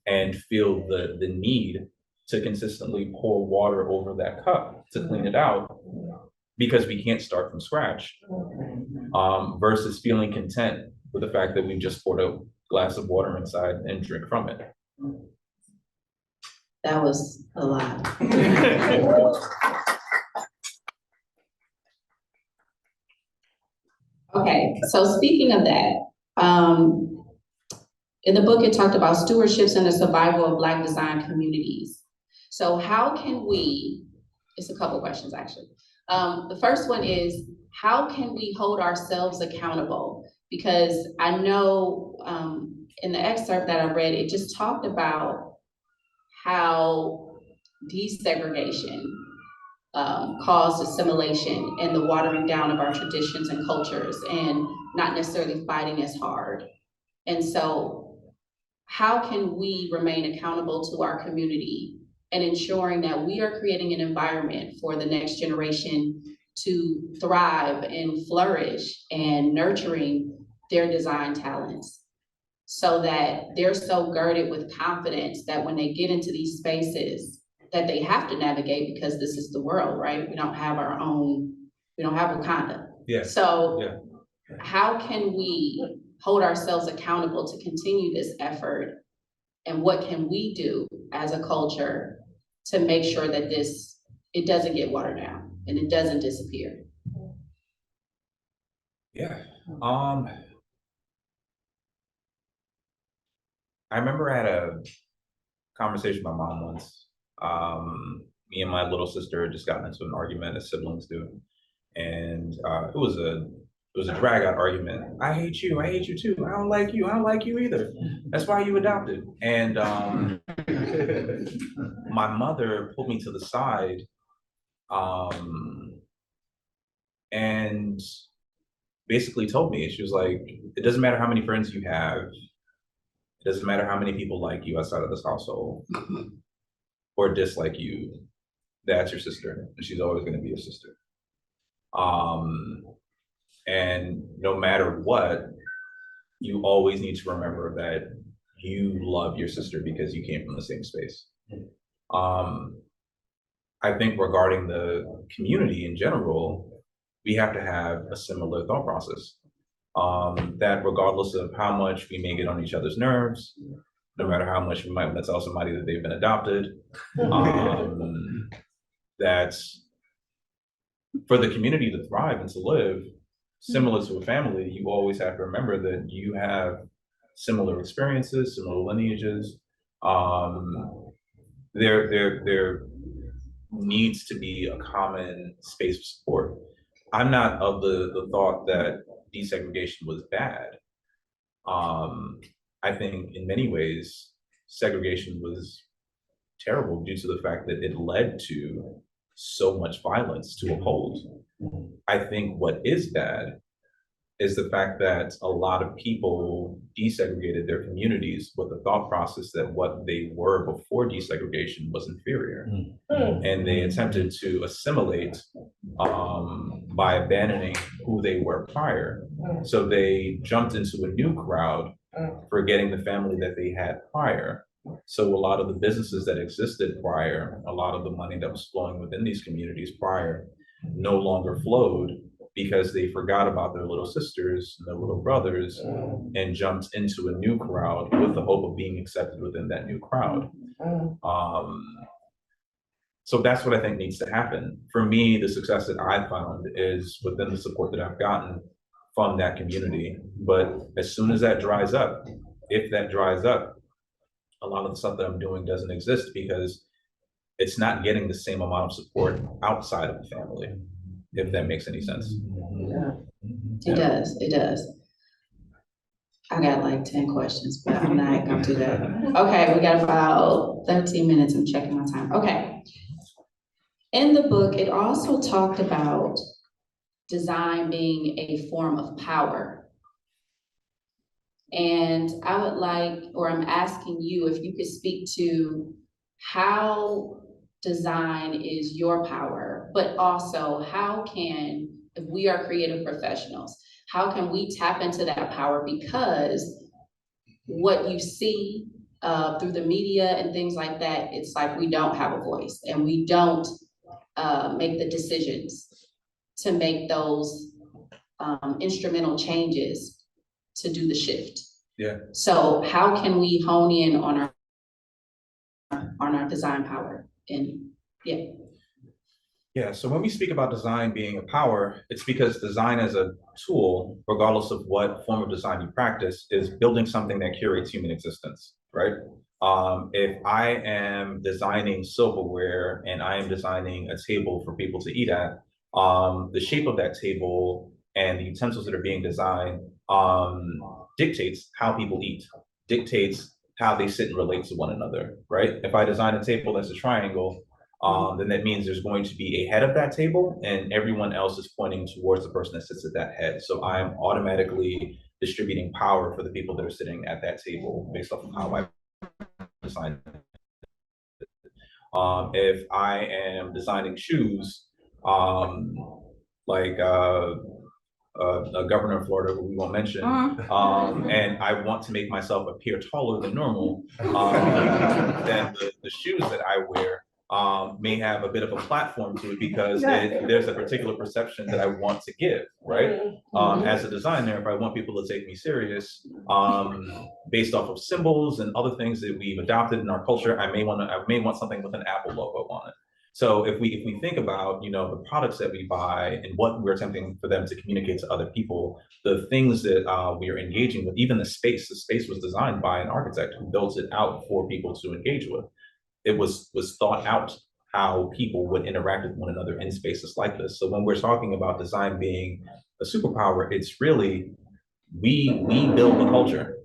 and feel the need to consistently pour water over that cup to clean it out, because we can't start from scratch, versus feeling content with the fact that we just poured a glass of water inside and drink from it. That was a lot. Okay, so speaking of that, in the book, it talked about stewardships and the survival of Black design communities. So how can we, it's a couple questions actually. The first one is, how can we hold ourselves accountable? Because I know in the excerpt that I read, it just talked about how desegregation caused assimilation and the watering down of our traditions and cultures and not necessarily fighting as hard. And so how can we remain accountable to our community and ensuring that we are creating an environment for the next generation to thrive and flourish and nurturing their design talents so that they're so girded with confidence that when they get into these spaces that they have to navigate, because this is the world, right? We don't have our own, we don't have Wakanda. Yeah. So Yeah. how can we hold ourselves accountable to continue this effort? And what can we do as a culture to make sure that it doesn't get watered down and it doesn't disappear? Yeah. I remember I had a conversation with my mom once. Me and my little sister had just gotten into an argument, as siblings do, and it was a drag out argument. I hate you too. I don't like you either. That's why you adopted. And my mother pulled me to the side, and basically told me, she was like, it doesn't matter how many friends you have. It doesn't matter how many people like you outside of this household or dislike you. That's your sister, and she's always going to be your sister. And no matter what, you always need to remember that you love your sister because you came from the same space. I think regarding the community in general, we have to have a similar thought process. That regardless of how much we may get on each other's nerves, no matter how much we might want to tell somebody that they've been adopted, that for the community to thrive and to live, similar to a family, you always have to remember that you have similar experiences, similar lineages. There needs to be a common space of support. I'm not of the thought that desegregation was bad. I think in many ways, segregation was terrible due to the fact that it led to so much violence to uphold. I think what is bad is the fact that a lot of people desegregated their communities with the thought process that what they were before desegregation was inferior. And they attempted to assimilate by abandoning who they were prior. So they jumped into a new crowd, forgetting the family that they had prior. So a lot of the businesses that existed prior, a lot of the money that was flowing within these communities prior no longer flowed because they forgot about their little sisters and their little brothers and jumped into a new crowd with the hope of being accepted within that new crowd. So that's what I think needs to happen. For me, the success that I found is within the support that I've gotten from that community. But as soon as that dries up, if that dries up, a lot of the stuff that I'm doing doesn't exist because it's not getting the same amount of support outside of the family, if that makes any sense. It does. I got like 10 questions, but I'm not gonna do that. Okay, we got about 13 minutes. I'm checking my time. Okay. In the book, it also talked about design being a form of power. And I would like, or I'm asking you if you could speak to how design is your power, but also how can, if we are creative professionals, how can we tap into that power? Because what you see through the media and things like that, it's like we don't have a voice and we don't make the decisions to make those instrumental changes to do the shift. Yeah. So how can we hone in on our design power? And yeah, so when we speak about design being a power, it's because design as a tool, regardless of what form of design you practice, is building something that curates human existence, right? If I am designing silverware and I am designing a table for people to eat at, the shape of that table and the utensils that are being designed dictates how people eat, dictates how they sit and relate to one another, right? If I design a table that's a triangle, then that means there's going to be a head of that table and everyone else is pointing towards the person that sits at that head. So I'm automatically distributing power for the people that are sitting at that table based off of how I design. If I am designing shoes, like a governor of Florida, who we won't mention, and I want to make myself appear taller than normal, then the shoes that I wear may have a bit of a platform to it because there's a particular perception that I want to give, right? As a designer, if I want people to take me serious, based off of symbols and other things that we've adopted in our culture, I may want something with an Apple logo on it. So if we think about, the products that we buy and what we're attempting for them to communicate to other people, the things that we are engaging with, even the space was designed by an architect who built it out for people to engage with. It was thought out how people would interact with one another in spaces like this. So when we're talking about design being a superpower, it's really, we build the culture.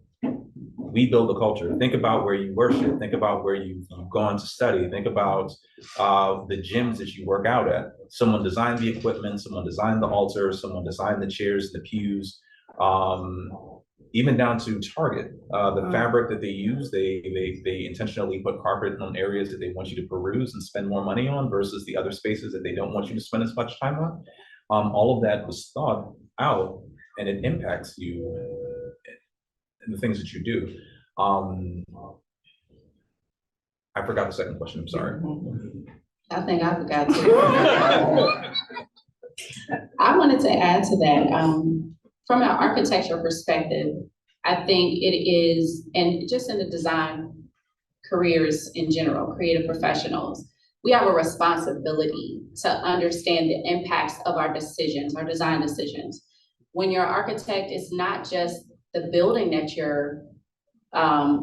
We build the culture. Think about where you worship. Think about where you've gone to study. Think about the gyms that you work out at. Someone designed the equipment. Someone designed the altar. Someone designed the chairs, the pews, even down to Target. The fabric that they use, they intentionally put carpet on areas that they want you to peruse and spend more money on versus the other spaces that they don't want you to spend as much time on. All of that was thought out, and it impacts you and the things that you do. I forgot the second question, I'm sorry. I think I forgot to. I wanted to add to that. From an architecture perspective, I think it is, and just in the design careers in general, creative professionals, we have a responsibility to understand the impacts of our decisions, our design decisions. When you're an architect, it's not just the building that you're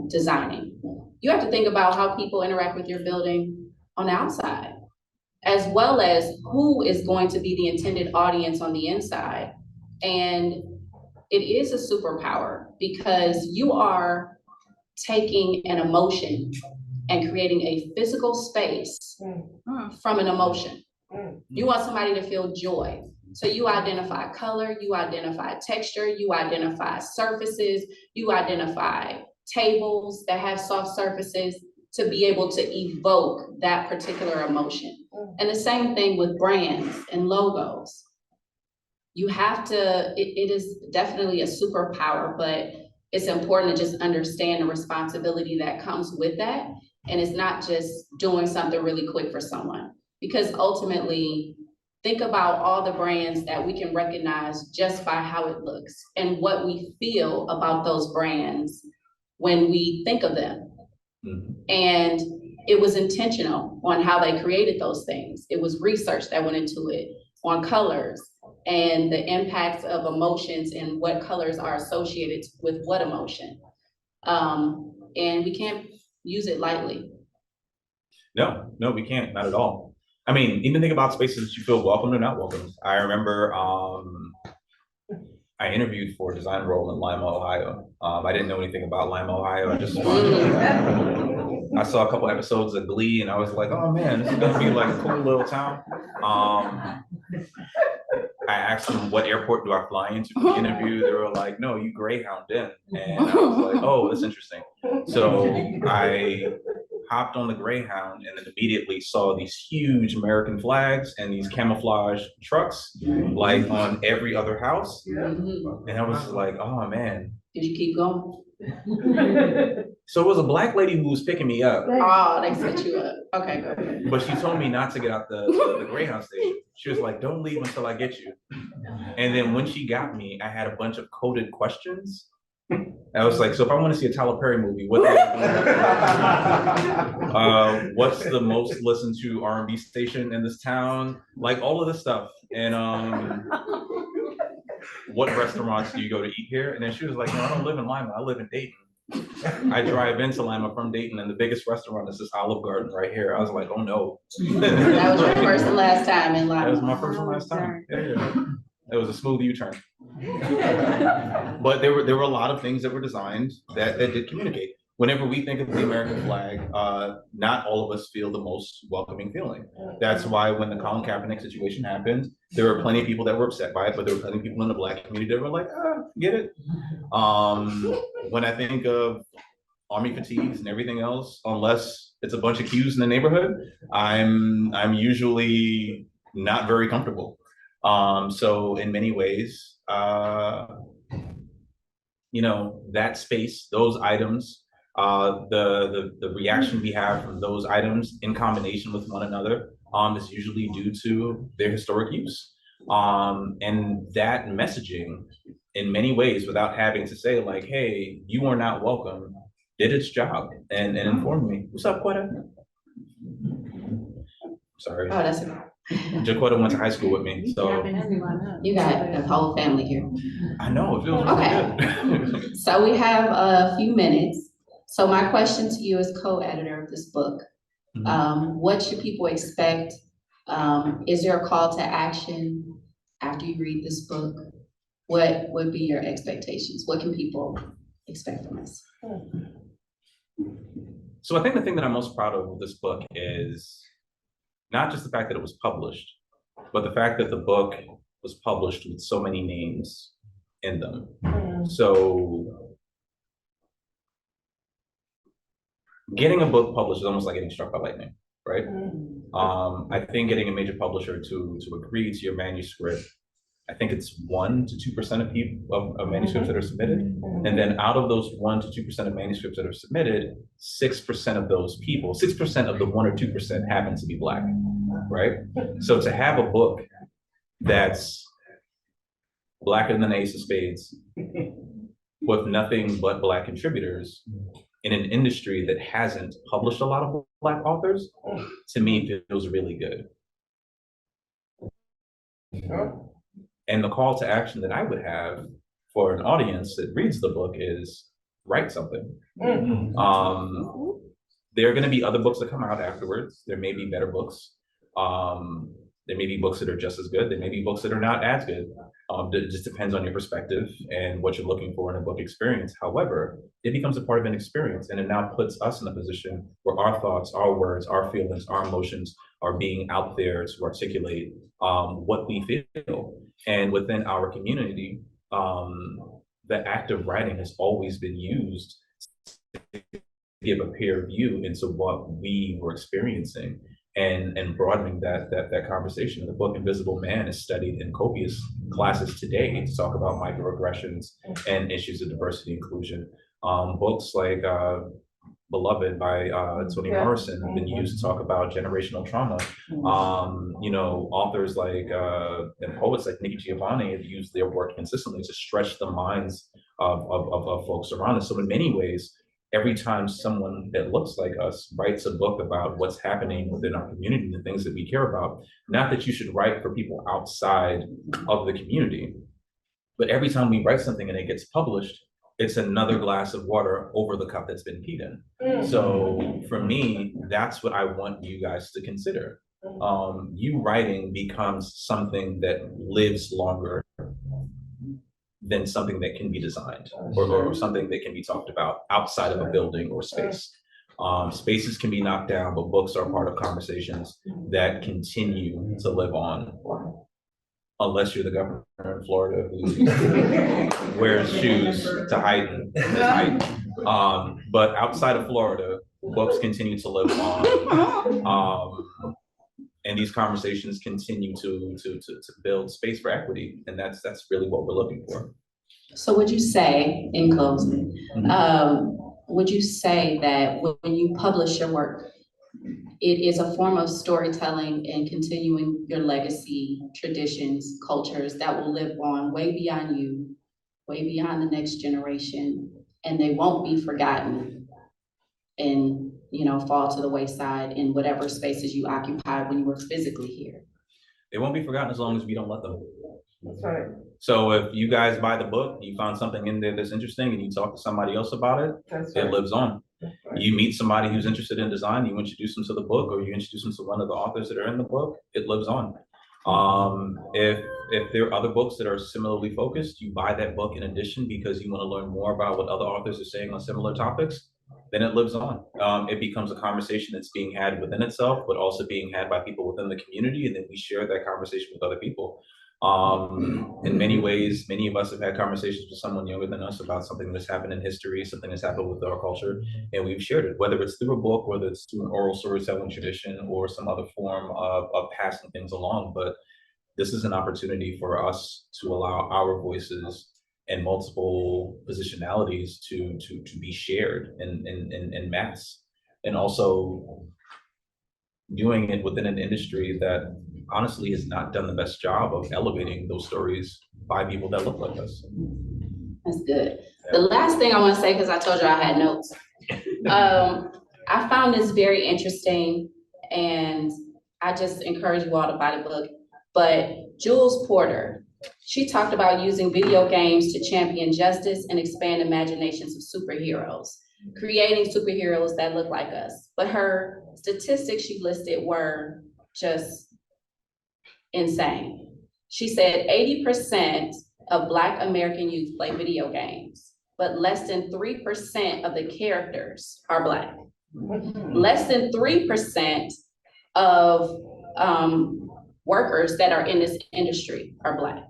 designing. You have to think about how people interact with your building on the outside, as well as who is going to be the intended audience on the inside. And it is a superpower because you are taking an emotion and creating a physical space from an emotion. You want somebody to feel joy. So you identify color, you identify texture, you identify surfaces, you identify tables that have soft surfaces to be able to evoke that particular emotion. And the same thing with brands and logos. You have to, it is definitely a superpower, but it's important to just understand the responsibility that comes with that. And it's not just doing something really quick for someone, because ultimately, think about all the brands that we can recognize just by how it looks and what we feel about those brands when we think of them. And it was intentional on how they created those things. It was research that went into it on colors and the impacts of emotions and what colors are associated with what emotion. And we can't use it lightly. No, we can't, not at all. I mean, even think about spaces that you feel welcome or not welcome. I remember I interviewed for a design role in Lima, Ohio. I didn't know anything about Lima, Ohio. I just I saw a couple episodes of Glee and I was like, oh man, this is gonna be like a cool little town. I asked them, what airport do I fly into for the interview? They were like, no, you Greyhound in. And I was like, oh, that's interesting. So I hopped on the Greyhound and then immediately saw these huge American flags and these camouflage trucks like on every other house. And I was like, oh man. Did you keep going? So it was a Black lady who was picking me up. Oh, they set you up. Okay, go ahead. But she told me not to get out the Greyhound station. She was like, don't leave until I get you. And then when she got me, I had a bunch of coded questions. I was like, so if I want to see a Tyler Perry movie, what what's the most listened to R&B station in this town? Like all of this stuff. And what restaurants do you go to eat here? And then she was like, no, I don't live in Lima, I live in Dayton. I drive into Lima from Dayton and the biggest restaurant is this Olive Garden right here. I was like, oh no. That was your first and last time in Lima. That was my first and last time. Yeah. It was a smooth U-turn. But there were a lot of things that were designed that did communicate. whenever we think of the American flag, not all of us feel the most welcoming feeling. That's why when the Colin Kaepernick situation happened, there were plenty of people that were upset by it, but there were plenty of people in the Black community that were like, get it. When I think of army fatigues and everything else, unless it's a bunch of Qs in the neighborhood, I'm usually not very comfortable. So in many ways, you know, that space, those items, the reaction we have from those items in combination with one another is usually due to their historic use. And that messaging in many ways, without having to say like, hey, you are not welcome, did its job and informed me. What's up, Quetta? Sorry. Oh, that's okay. Jaquetta went to high school with me, so. You got a whole family here. I know, it feels really good. So we have a few minutes. So my question to you as co-editor of this book, what should people expect? Is there a call to action after you read this book? What would be your expectations? What can people expect from us? So I think the thing that I'm most proud of with this book is not just the fact that it was published, but the fact that the book was published with so many names in them. So getting a book published is almost like getting struck by lightning, right? I think getting a major publisher to agree to your manuscript, I think it's 1% to 2% of manuscripts that are submitted. And then out of those 1% to 2% of manuscripts that are submitted, 6% of those people, 6% of the 1% or 2% happen to be Black, right? So to have a book that's Blacker than the Ace of Spades with nothing but Black contributors in an industry that hasn't published a lot of Black authors, to me feels really good. And the call to action that I would have for an audience that reads the book is write something. There are going to be other books that come out afterwards. There may be better books. There may be books that are just as good. There may be books that are not as good. It just depends on your perspective and what you're looking for in a book experience. However, it becomes a part of an experience, and it now puts us in a position where our thoughts, our words, our feelings, our emotions are being out there to articulate what we feel. And within our community, the act of writing has always been used to give a peer view into what we were experiencing and broadening that conversation. The book Invisible Man is studied in copious classes today to talk about microaggressions and issues of diversity and inclusion. Books like Beloved by Toni Morrison have been used to talk about generational trauma. You know, authors like and poets like Nikki Giovanni have used their work consistently to stretch the minds of folks around us. So in many ways, every time someone that looks like us writes a book about what's happening within our community, the things that we care about, not that you should write for people outside of the community, but every time we write something and it gets published, it's another glass of water over the cup that's been peed in. So for me, that's what I want you guys to consider. You writing becomes something that lives longer than something that can be designed or something that can be talked about outside of a building or space. Spaces can be knocked down, but books are part of conversations that continue to live on. Unless you're the governor in Florida who wears shoes to heighten his height. But outside of Florida, books continue to live on. And these conversations continue to build space for equity. And that's really what we're looking for. So would you say, in closing, would you say that when you publish your work, it is a form of storytelling and continuing your legacy, traditions, cultures that will live on way beyond you, way beyond the next generation, and they won't be forgotten and, you know, fall to the wayside in whatever spaces you occupied when you were physically here? They won't be forgotten as long as we don't let them. That's right. So if you guys buy the book, you found something in there that's interesting and you talk to somebody else about it, it lives on. You meet somebody who's interested in design, you introduce them to the book, or you introduce them to one of the authors that are in the book, it lives on. If there are other books that are similarly focused, you buy that book in addition because you want to learn more about what other authors are saying on similar topics, then it lives on. It becomes a conversation that's being had within itself, but also being had by people within the community, and then we share that conversation with other people. In many ways, many of us have had conversations with someone younger than us about something that's happened in history, something that's happened with our culture, and we've shared it, whether it's through a book, whether it's through an oral storytelling tradition, or some other form of passing things along. But this is an opportunity for us to allow our voices and multiple positionalities to be shared in mass, and also doing it within an industry that honestly has not done the best job of elevating those stories by people that look like us. That's good. The last thing I want to say, because I told you I had notes. I found this very interesting, and I just encourage you all to buy the book. But Jules Porter, she talked about using video games to champion justice and expand imaginations of superheroes, creating superheroes that look like us. But her statistics she listed were just insane. She said 80% of Black American youth play video games, but less than 3% of the characters are Black. Less than 3% of workers that are in this industry are Black.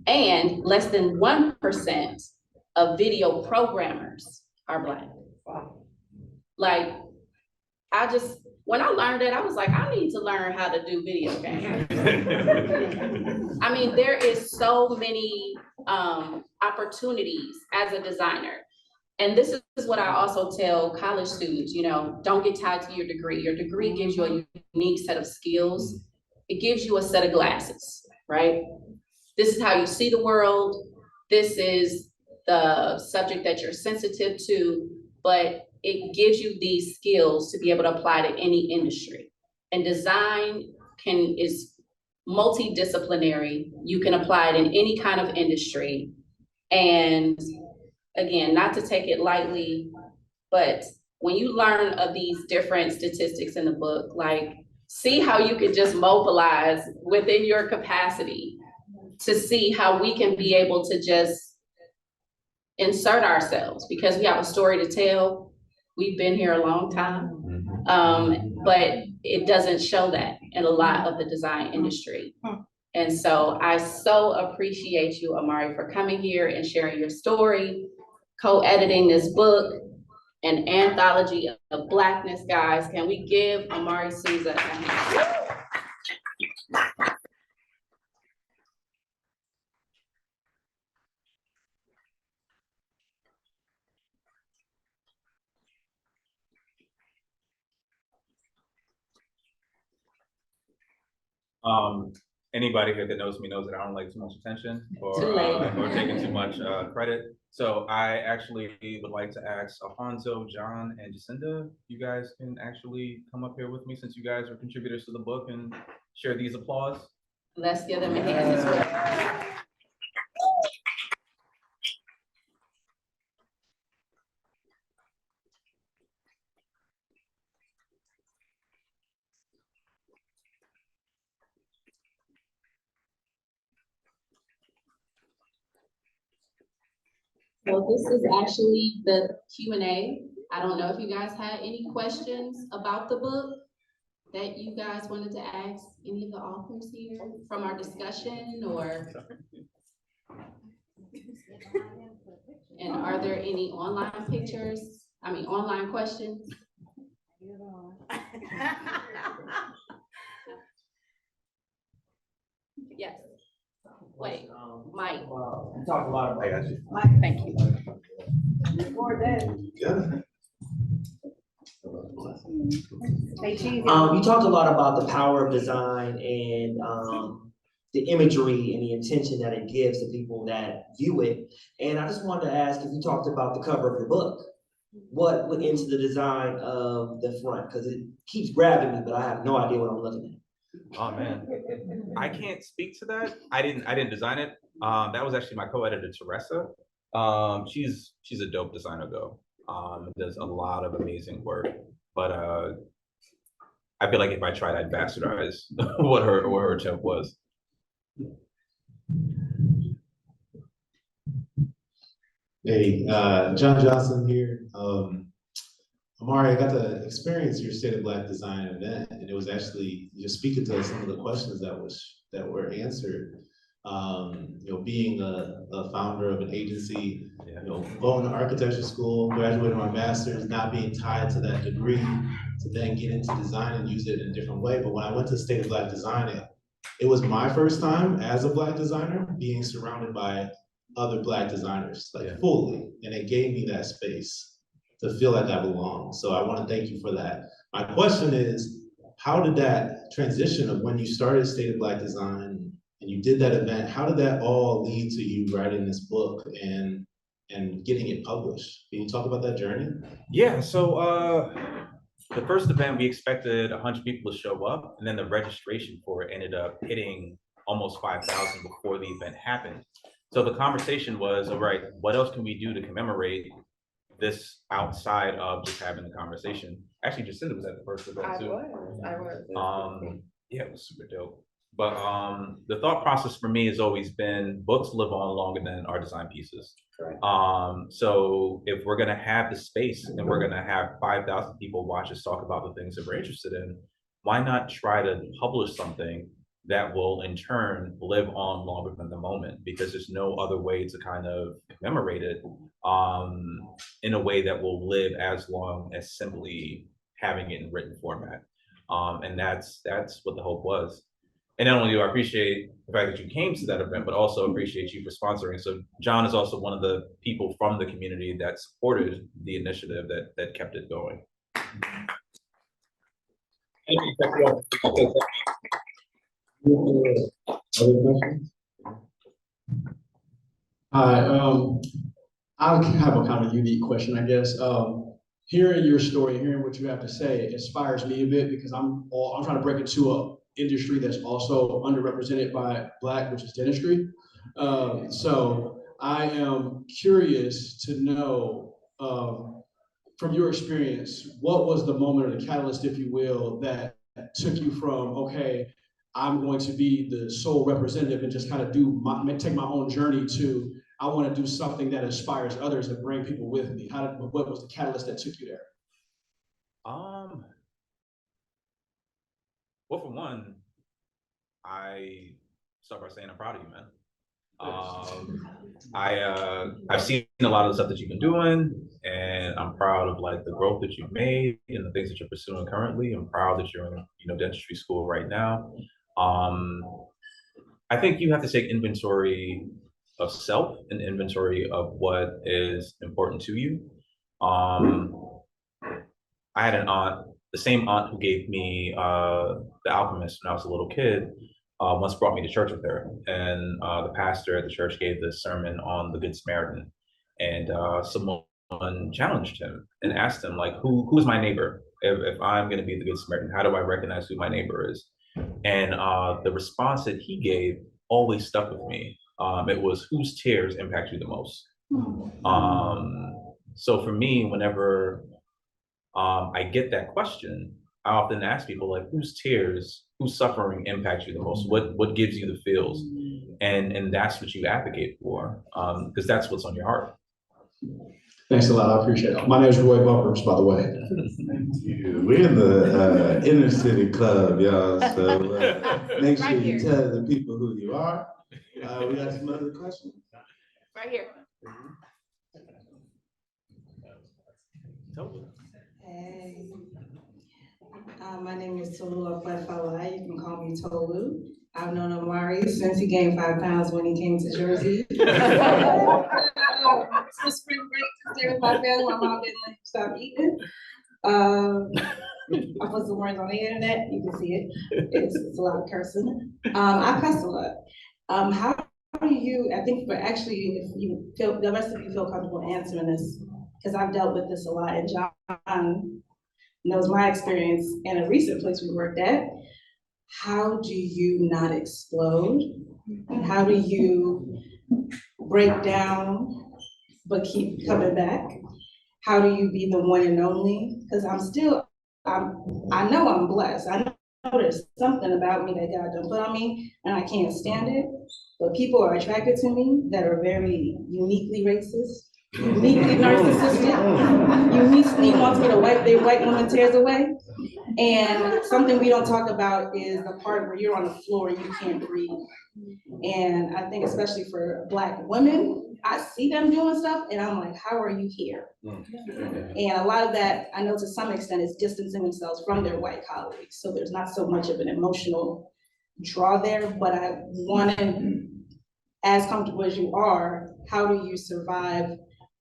And less than 1% of video programmers are Black. Like, when I learned that, I was like, I need to learn how to do video games. I mean, there is so many opportunities as a designer. And this is what I also tell college students, don't get tied to your degree. Your degree gives you a unique set of skills. It gives you a set of glasses, right? This is how you see the world. This is the subject that you're sensitive to, but it gives you these skills to be able to apply to any industry. And design is multidisciplinary. You can apply it in any kind of industry. And again, not to take it lightly, but when you learn of these different statistics in the book, like, see how you could just mobilize within your capacity to see how we can be able to just insert ourselves, because we have a story to tell. We've been here a long time, but it doesn't show that in a lot of the design industry. And so I so appreciate you, Omari, for coming here and sharing your story, co-editing this book, an anthology of Blackness, guys. Can we give Omari Souza a hand? Anybody here that knows me knows that I don't like too much attention or taking too much credit. So I actually would like to ask Alfonso, John, and Jacinda, you guys can actually come up here with me, since you guys are contributors to the book, and share these applause. Let's give them a hand as well. So this is actually the Q&A. I don't know if you guys had any questions about the book that you guys wanted to ask any of the authors here from our discussion, or. And are there any online online questions? Yes. Wait, Mike. You talked a lot about it. Mike, thank you. You talked a lot about the power of design and the imagery and the intention that it gives to people that view it. And I just wanted to ask, if you talked about the cover of your book, what went into the design of the front? Because it keeps grabbing me, but I have no idea what I'm looking at. Oh man, I can't speak to that. I didn't design it. That was actually my co-editor, Teresa. She's a dope designer though. Does a lot of amazing work. But I feel like if I tried, I'd bastardize what her job was. Hey, John Johnson here. Omari, I got to experience your State of Black Design event, and it was actually just speaking to some of the questions that were answered. Being a founder of an agency, going to architecture school, graduating my master's, not being tied to that degree, to then get into design and use it in a different way. But when I went to State of Black Design, it was my first time as a Black designer being surrounded by other Black designers, fully, and it gave me that space to feel like I belong. So I want to thank you for that. My question is, how did that transition of when you started State of Black Design and you did that event, how did that all lead to you writing this book and getting it published? Can you talk about that journey? Yeah, so the first event, we expected 100 people to show up, and then the registration for it ended up hitting almost 5,000 before the event happened. So the conversation was, all right, what else can we do to commemorate this outside of just having the conversation? Actually, Jacinda was at the first event too. I was. Yeah, it was super dope. But the thought process for me has always been books live on longer than our design pieces. Correct. So if we're gonna have the space and we're gonna have 5,000 people watch us talk about the things that we're interested in, why not try to publish something that will in turn live on longer than the moment? Because there's no other way to kind of commemorate it in a way that will live as long as simply having it in written format. And that's what the hope was. And not only do I appreciate the fact that you came to that event, but also appreciate you for sponsoring. So John is also one of the people from the community that supported the initiative that kept it going. Other questions? Hi, I have a kind of unique question, I guess. Hearing your story, hearing what you have to say inspires me a bit, because I'm trying to break into an industry that's also underrepresented by Black, which is dentistry. So I am curious to know, from your experience, what was the moment or the catalyst, if you will, that took you from, okay, I'm going to be the sole representative and just kind of take my own journey, to I want to do something that inspires others and bring people with me? What was the catalyst that took you there? Well, for one, I start by saying I'm proud of you, man. I've seen a lot of the stuff that you've been doing, and I'm proud of like the growth that you've made and the things that you're pursuing currently. I'm proud that you're in dentistry school right now. I think you have to take inventory of self and inventory of what is important to you. I had an aunt, the same aunt who gave me The Alchemist when I was a little kid, once brought me to church with her. And the pastor at the church gave this sermon on the Good Samaritan. And someone challenged him and asked him, like, who's my neighbor? If I'm gonna be the Good Samaritan, how do I recognize who my neighbor is? And the response that he gave always stuck with me. It was, whose tears impact you the most? So for me, whenever I get that question, I often ask people, like, whose suffering impacts you the most? What gives you the feels? And that's what you advocate for, because that's what's on your heart. Thanks a lot, I appreciate it. My name is Roy Bumpers, by the way. Thank you. We're in the inner city club, y'all, so make sure you tell the people who you are. We got some other questions? Right here. Hey, my name is Tolu Aflefalai. You can call me Tolu. I've known Omari since he gained 5 pounds when he came to Jersey. So spring break to stay with my family. My mom didn't let him stop eating. I put some words on the internet. You can see it. It's a lot of cursing. I cuss a lot. How do you? I think, but actually, if you feel, the rest of you feel comfortable answering this, because I've dealt with this a lot, and John knows my experience in a recent place we worked at. How do you not explode? How do you break down but keep coming back? How do you be the one and only? Because I know I'm blessed. I know there's something about me that God done put on me, and I can't stand it. But people are attracted to me that are very uniquely racist, uniquely narcissistic, uniquely wants me to wipe their white woman tears away. And something we don't talk about is the part where you're on the floor, you can't breathe. And I think especially for Black women, I see them doing stuff and I'm like, how are you here? And a lot of that, I know to some extent, is distancing themselves from their white colleagues. So there's not so much of an emotional draw there, but I wanted, as comfortable as you are, how do you survive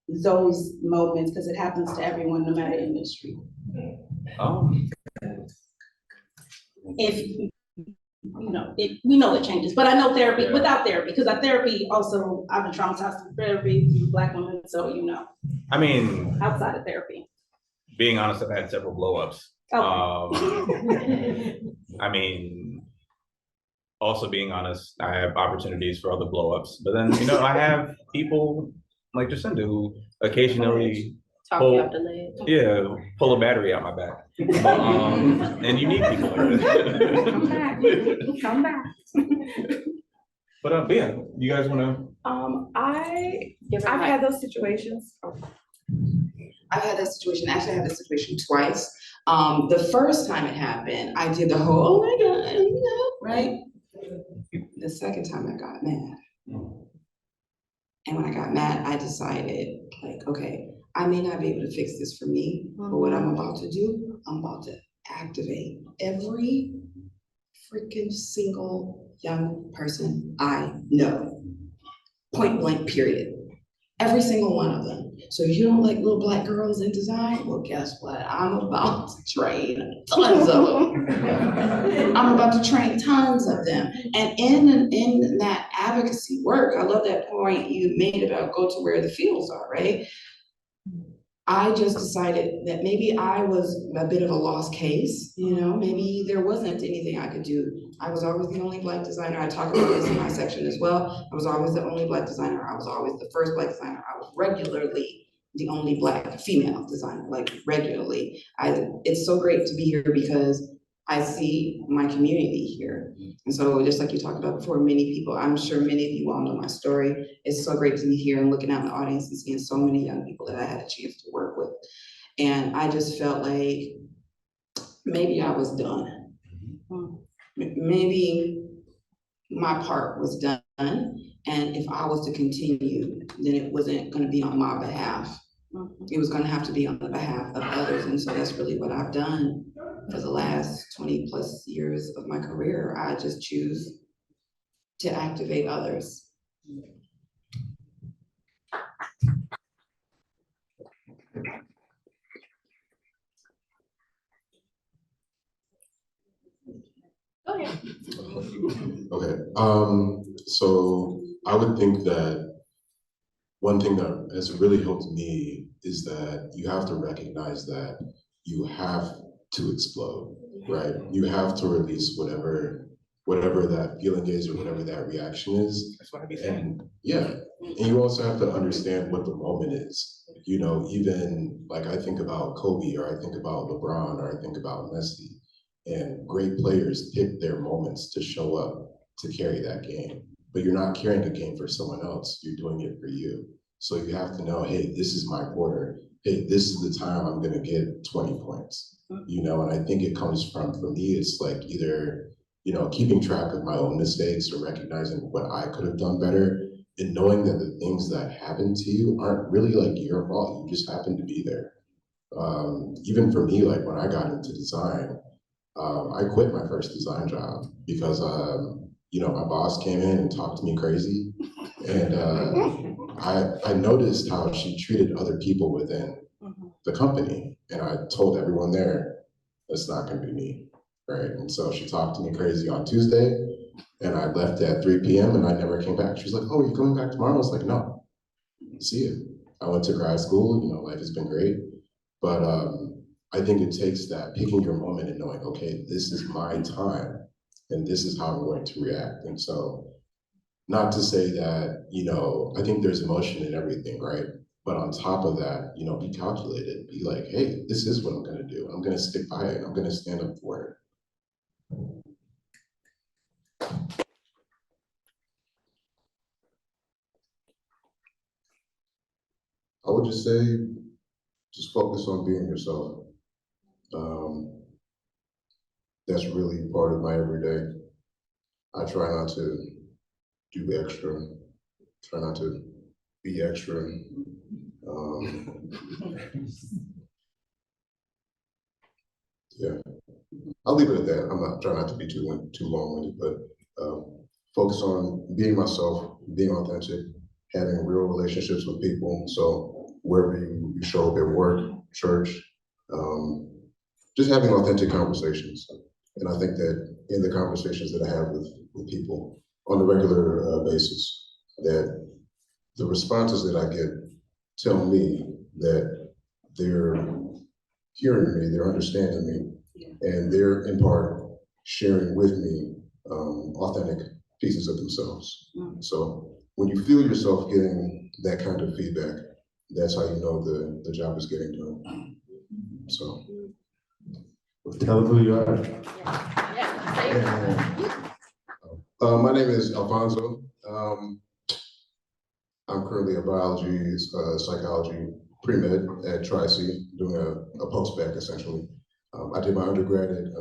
those moments? Because it happens to everyone, no matter industry. If we know it changes, but I know therapy, without therapy, because our therapy also, I've been traumatized through therapy, through Black women, so I mean, outside of therapy. being honest, I've had several blow-ups. Okay. I mean, also being honest, I have opportunities for other blow-ups, but then, I have people like Jacinda who occasionally pull a battery out my back. And you need people like that. Come back. But yeah, you guys wanna? I've had those situations. I've had that situation, actually I had that situation twice. The first time it happened, I did the whole, oh my God, right? The second time I got mad. And when I got mad, I decided, like, okay, I may not be able to fix this for me, but what I'm about to do, I'm about to activate every freaking single young person I know. Point blank, period. Every single one of them. So you don't like little Black girls in design? Well, guess what? I'm about to train tons of them. I'm about to train tons of them. And in that advocacy work, I love that point you made about go to where the fields are, right? I just decided that maybe I was a bit of a lost case, maybe there wasn't anything I could do. I was always the only Black designer. I talk about this in my section as well. I was always the only Black designer. I was always the first Black designer. I was regularly the only Black female designer, like regularly. It's so great to be here because I see my community here. And so just like you talked about before, many people, I'm sure many of you all know my story. It's so great to be here and looking out in the audience and seeing so many young people that I had a chance to work with. And I just felt like maybe I was done. Maybe my part was done. And if I was to continue, then it wasn't gonna be on my behalf. It was gonna have to be on the behalf of others. And so that's really what I've done for the last 20 plus years of my career. I just choose to activate others. Go ahead. Okay, so I would think that one thing that has really helped me is that you have to recognize that you have to explode, right? You have to release whatever that feeling is or whatever that reaction is. That's what I be saying. And you also have to understand what the moment is. Even like I think about Kobe or I think about LeBron or I think about Messi, and great players pick their moments to show up to carry that game. But you're not carrying a game for someone else, you're doing it for you. So you have to know, hey, this is my quarter. Hey, this is the time I'm gonna get 20 points. And I think it comes from, for me, it's like either, keeping track of my own mistakes or recognizing what I could have done better and knowing that the things that happen to you aren't really like your fault, you just happen to be there. Even for me, like when I got into design, I quit my first design job because, my boss came in and talked to me crazy. And I noticed how she treated other people within the company. And I told everyone there, that's not gonna be me, right? And so she talked to me crazy on Tuesday and I left at 3 p.m. and I never came back. She's like, oh, are you coming back tomorrow? I was like, no, see you. I went to grad school, life has been great. But I think it takes that picking your moment and knowing, okay, this is my time and this is how I'm going to react. And so not to say that, I think there's emotion in everything, right? But on top of that, be calculated, be like, hey, this is what I'm gonna do. I'm gonna stick by it. I'm gonna stand up for it. I would just say, just focus on being yourself. That's really part of my everyday. I try not to do extra, try not to be extra. Yeah, I'll leave it at that. I'm not trying not to be too long-winded, but focus on being myself, being authentic, having real relationships with people. So wherever you show up at work, church, just having authentic conversations. And I think that in the conversations that I have with people on a regular basis, that the responses that I get tell me that they're hearing me, they're understanding me, and they're in part sharing with me authentic pieces of themselves. So when you feel yourself getting that kind of feedback, that's how you know the job is getting done. So. Tell them who you are. My name is Alfonso. I'm currently a biology, psychology pre-med at Tri-C, doing a post-bac essentially. I did my undergrad at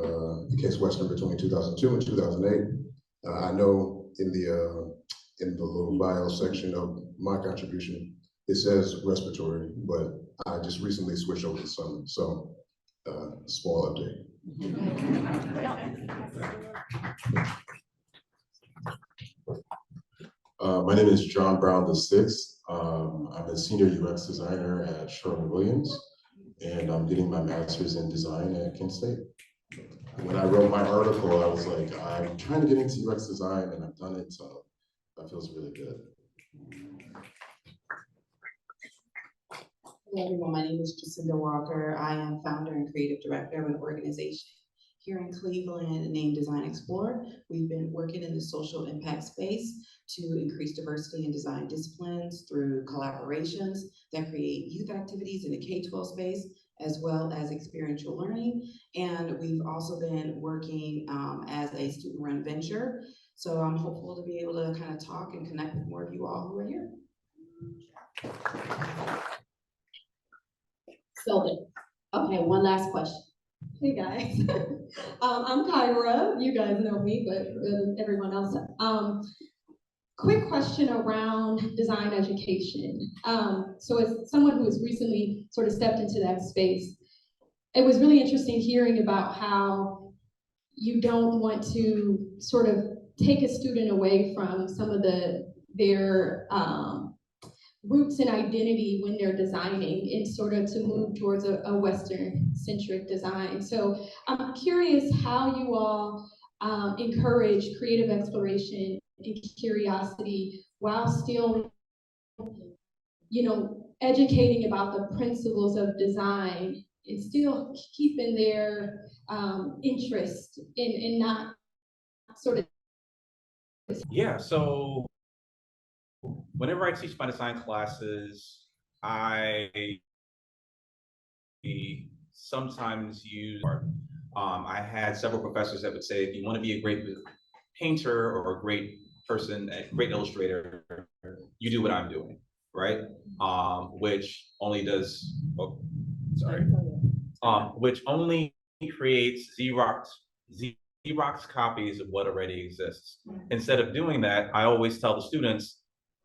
Case Western between 2002 and 2008. I know in the little bio section of my contribution, it says respiratory, but I just recently switched over to summer, so small update. My name is John Brown VI. I'm a senior UX designer at Sherwin-Williams, and I'm getting my master's in design at Kent State. When I wrote my article, I was like, I'm trying to get into UX design, and I've done it, so that feels really good. Hello everyone, my name is Jacinda Walker. I am founder and creative director of an organization here in Cleveland named Design Explore. We've been working in the social impact space to increase diversity in design disciplines through collaborations that create youth activities in the K-12 space, as well as experiential learning. And we've also been working as a student-run venture. So I'm hopeful to be able to kind of talk and connect with more of you all who are here. So, okay, one last question. Hey guys, I'm Kyra. You guys know me, but everyone else. Quick question around design education. So as someone who has recently sort of stepped into that space, it was really interesting hearing about how you don't want to sort of take a student away from some of their roots and identity when they're designing and sort of to move towards a Western-centric design. So I'm curious how you all encourage creative exploration and curiosity while still, educating about the principles of design and still keeping their interest in not sort of. Yeah, so whenever I teach my design classes, I sometimes use art. I had several professors that would say, if you want to be a great painter or a great person, a great illustrator, you do what I'm doing, right? Which only does, which only creates Xerox copies of what already exists. Instead of doing that, I always tell the students,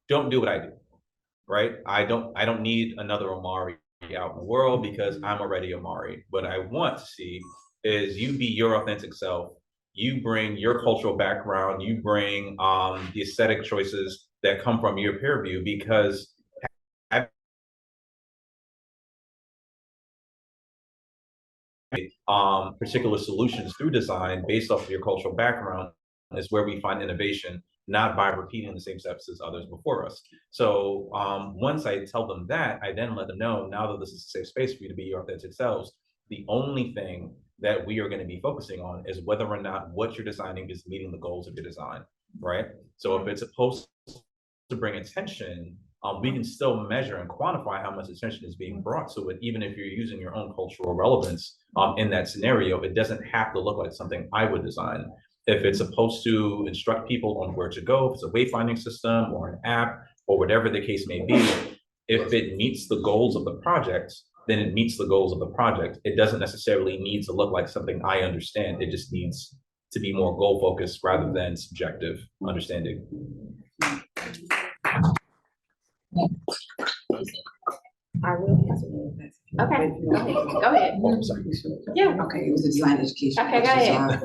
don't do what I do, right? I don't need another Omari out in the world because I'm already Omari. What I want to see is you be your authentic self. You bring your cultural background, you bring the aesthetic choices that come from your peer view, because particular solutions through design based off of your cultural background is where we find innovation, not by repeating the same steps as others before us. So once I tell them that, I then let them know, now that this is a safe space for you to be your authentic selves, the only thing that we are going to be focusing on is whether or not what you're designing is meeting the goals of your design, right? So if it's supposed to bring attention, we can still measure and quantify how much attention is being brought to it, even if you're using your own cultural relevance in that scenario. It doesn't have to look like something I would design. If it's supposed to instruct people on where to go, if it's a wayfinding system or an app or whatever the case may be, if it meets the goals of the project, then it meets the goals of the project. It doesn't necessarily need to look like something I understand. It just needs to be more goal focused rather than subjective understanding. I will answer that. Okay, go ahead. Oh, sorry. Yeah. Okay, it was a design education. Okay, go ahead.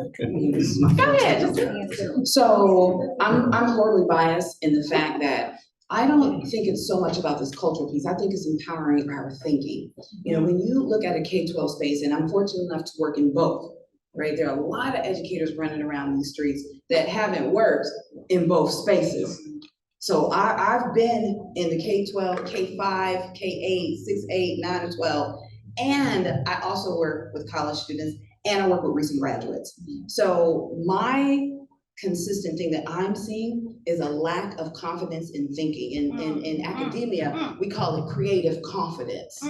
Go ahead. So I'm horribly biased in the fact that I don't think it's so much about this cultural piece. I think it's empowering our thinking. You know, when you look at a K-12 space, and I'm fortunate enough to work in both, right? There are a lot of educators running around these streets that haven't worked in both spaces. So I've been in the K-12, K-5, K-8, 6, 8, 9, and 12, and I also work with college students, and I work with recent graduates. So my consistent thing that I'm seeing is a lack of confidence in thinking. In academia, we call it creative confidence.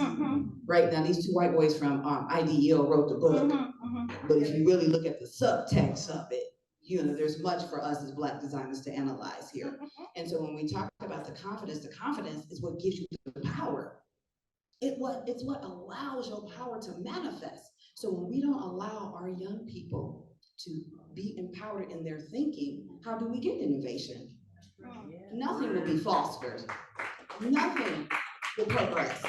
Right now, these two white boys from IDEO wrote the book, but if you really look at the subtext of it, you know, there's much for us as Black designers to analyze here. And so when we talk about the confidence is what gives you the power. It's what allows your power to manifest. So when we don't allow our young people to be empowered in their thinking, how do we get innovation? Nothing will be fostered. Nothing will progress.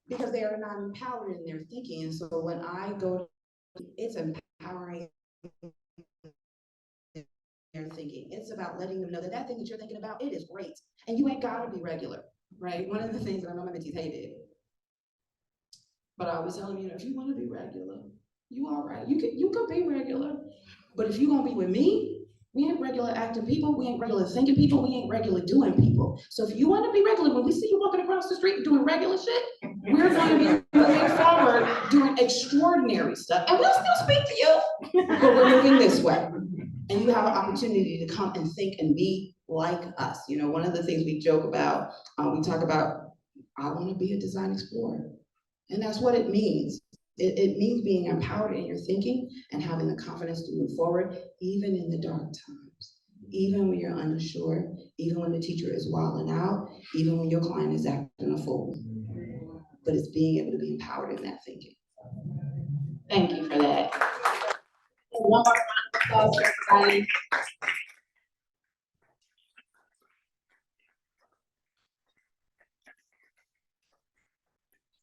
Because they are not empowered in their thinking. And so when I go, it's empowering their thinking. It's about letting them know that thing that you're thinking about, it is great. And you ain't gotta be regular, right? One of the things that I know my mentees hated, but I always tell them, you know, if you wanna be regular, you all right. You could be regular. But if you're gonna be with me, we ain't regular acting people, we ain't regular thinking people, we ain't regular doing people. So if you wanna be regular, when we see you walking across the street doing regular shit, we're gonna be moving forward doing extraordinary stuff. And we'll still speak to you, but we're moving this way. And you have an opportunity to come and think and be like us. You know, one of the things we joke about, we talk about, I wanna be a design explorer. And that's what it means. It means being empowered in your thinking and having the confidence to move forward, even in the dark times, even when you're unsure, even when the teacher is wilding out, even when your client is acting a fool. But it's being able to be empowered in that thinking. Thank you for that. One more round of applause for everybody.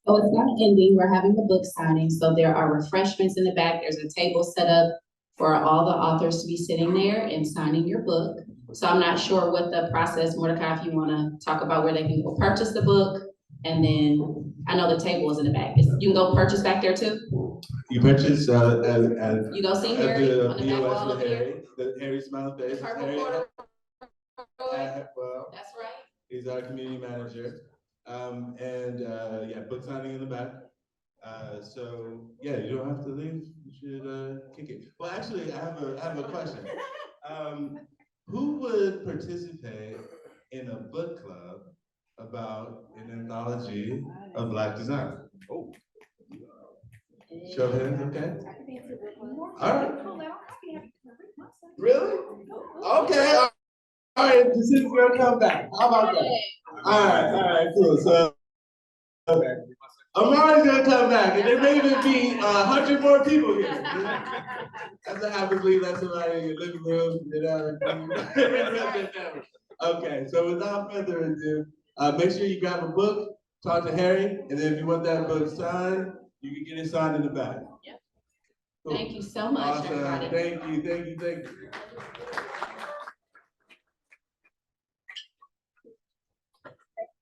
So it's not ending, we're having a book signing, so there are refreshments in the back. There's a table set up for all the authors to be sitting there and signing your book. So I'm not sure what the process, Mordecai, if you wanna talk about where they can go purchase the book, and then I know the table is in the back. You can go purchase back there too? You purchase, You go see Harry on the back wall over here? The Harry Smile Face. Purple Harry, corduroy. well, That's right. he's our community manager. Yeah, book signing in the back. So yeah, you don't have to leave. You should kick it. Well, actually, I have a question. Who would participate in a book club about an anthology of Black design? Oh, show of hands, okay. All right. Really? Okay. All right. This is gonna come back. How about that? All right, cool. So, okay. Omari's gonna come back, and there may even be 100 more people here. That's what happens when you let somebody in your living room, you know. Okay, so without further ado, make sure you grab a book, talk to Harry, and then if you want that book signed, you can get it signed in the back. Yep. Cool. Thank you so much, awesome. everybody. Thank you.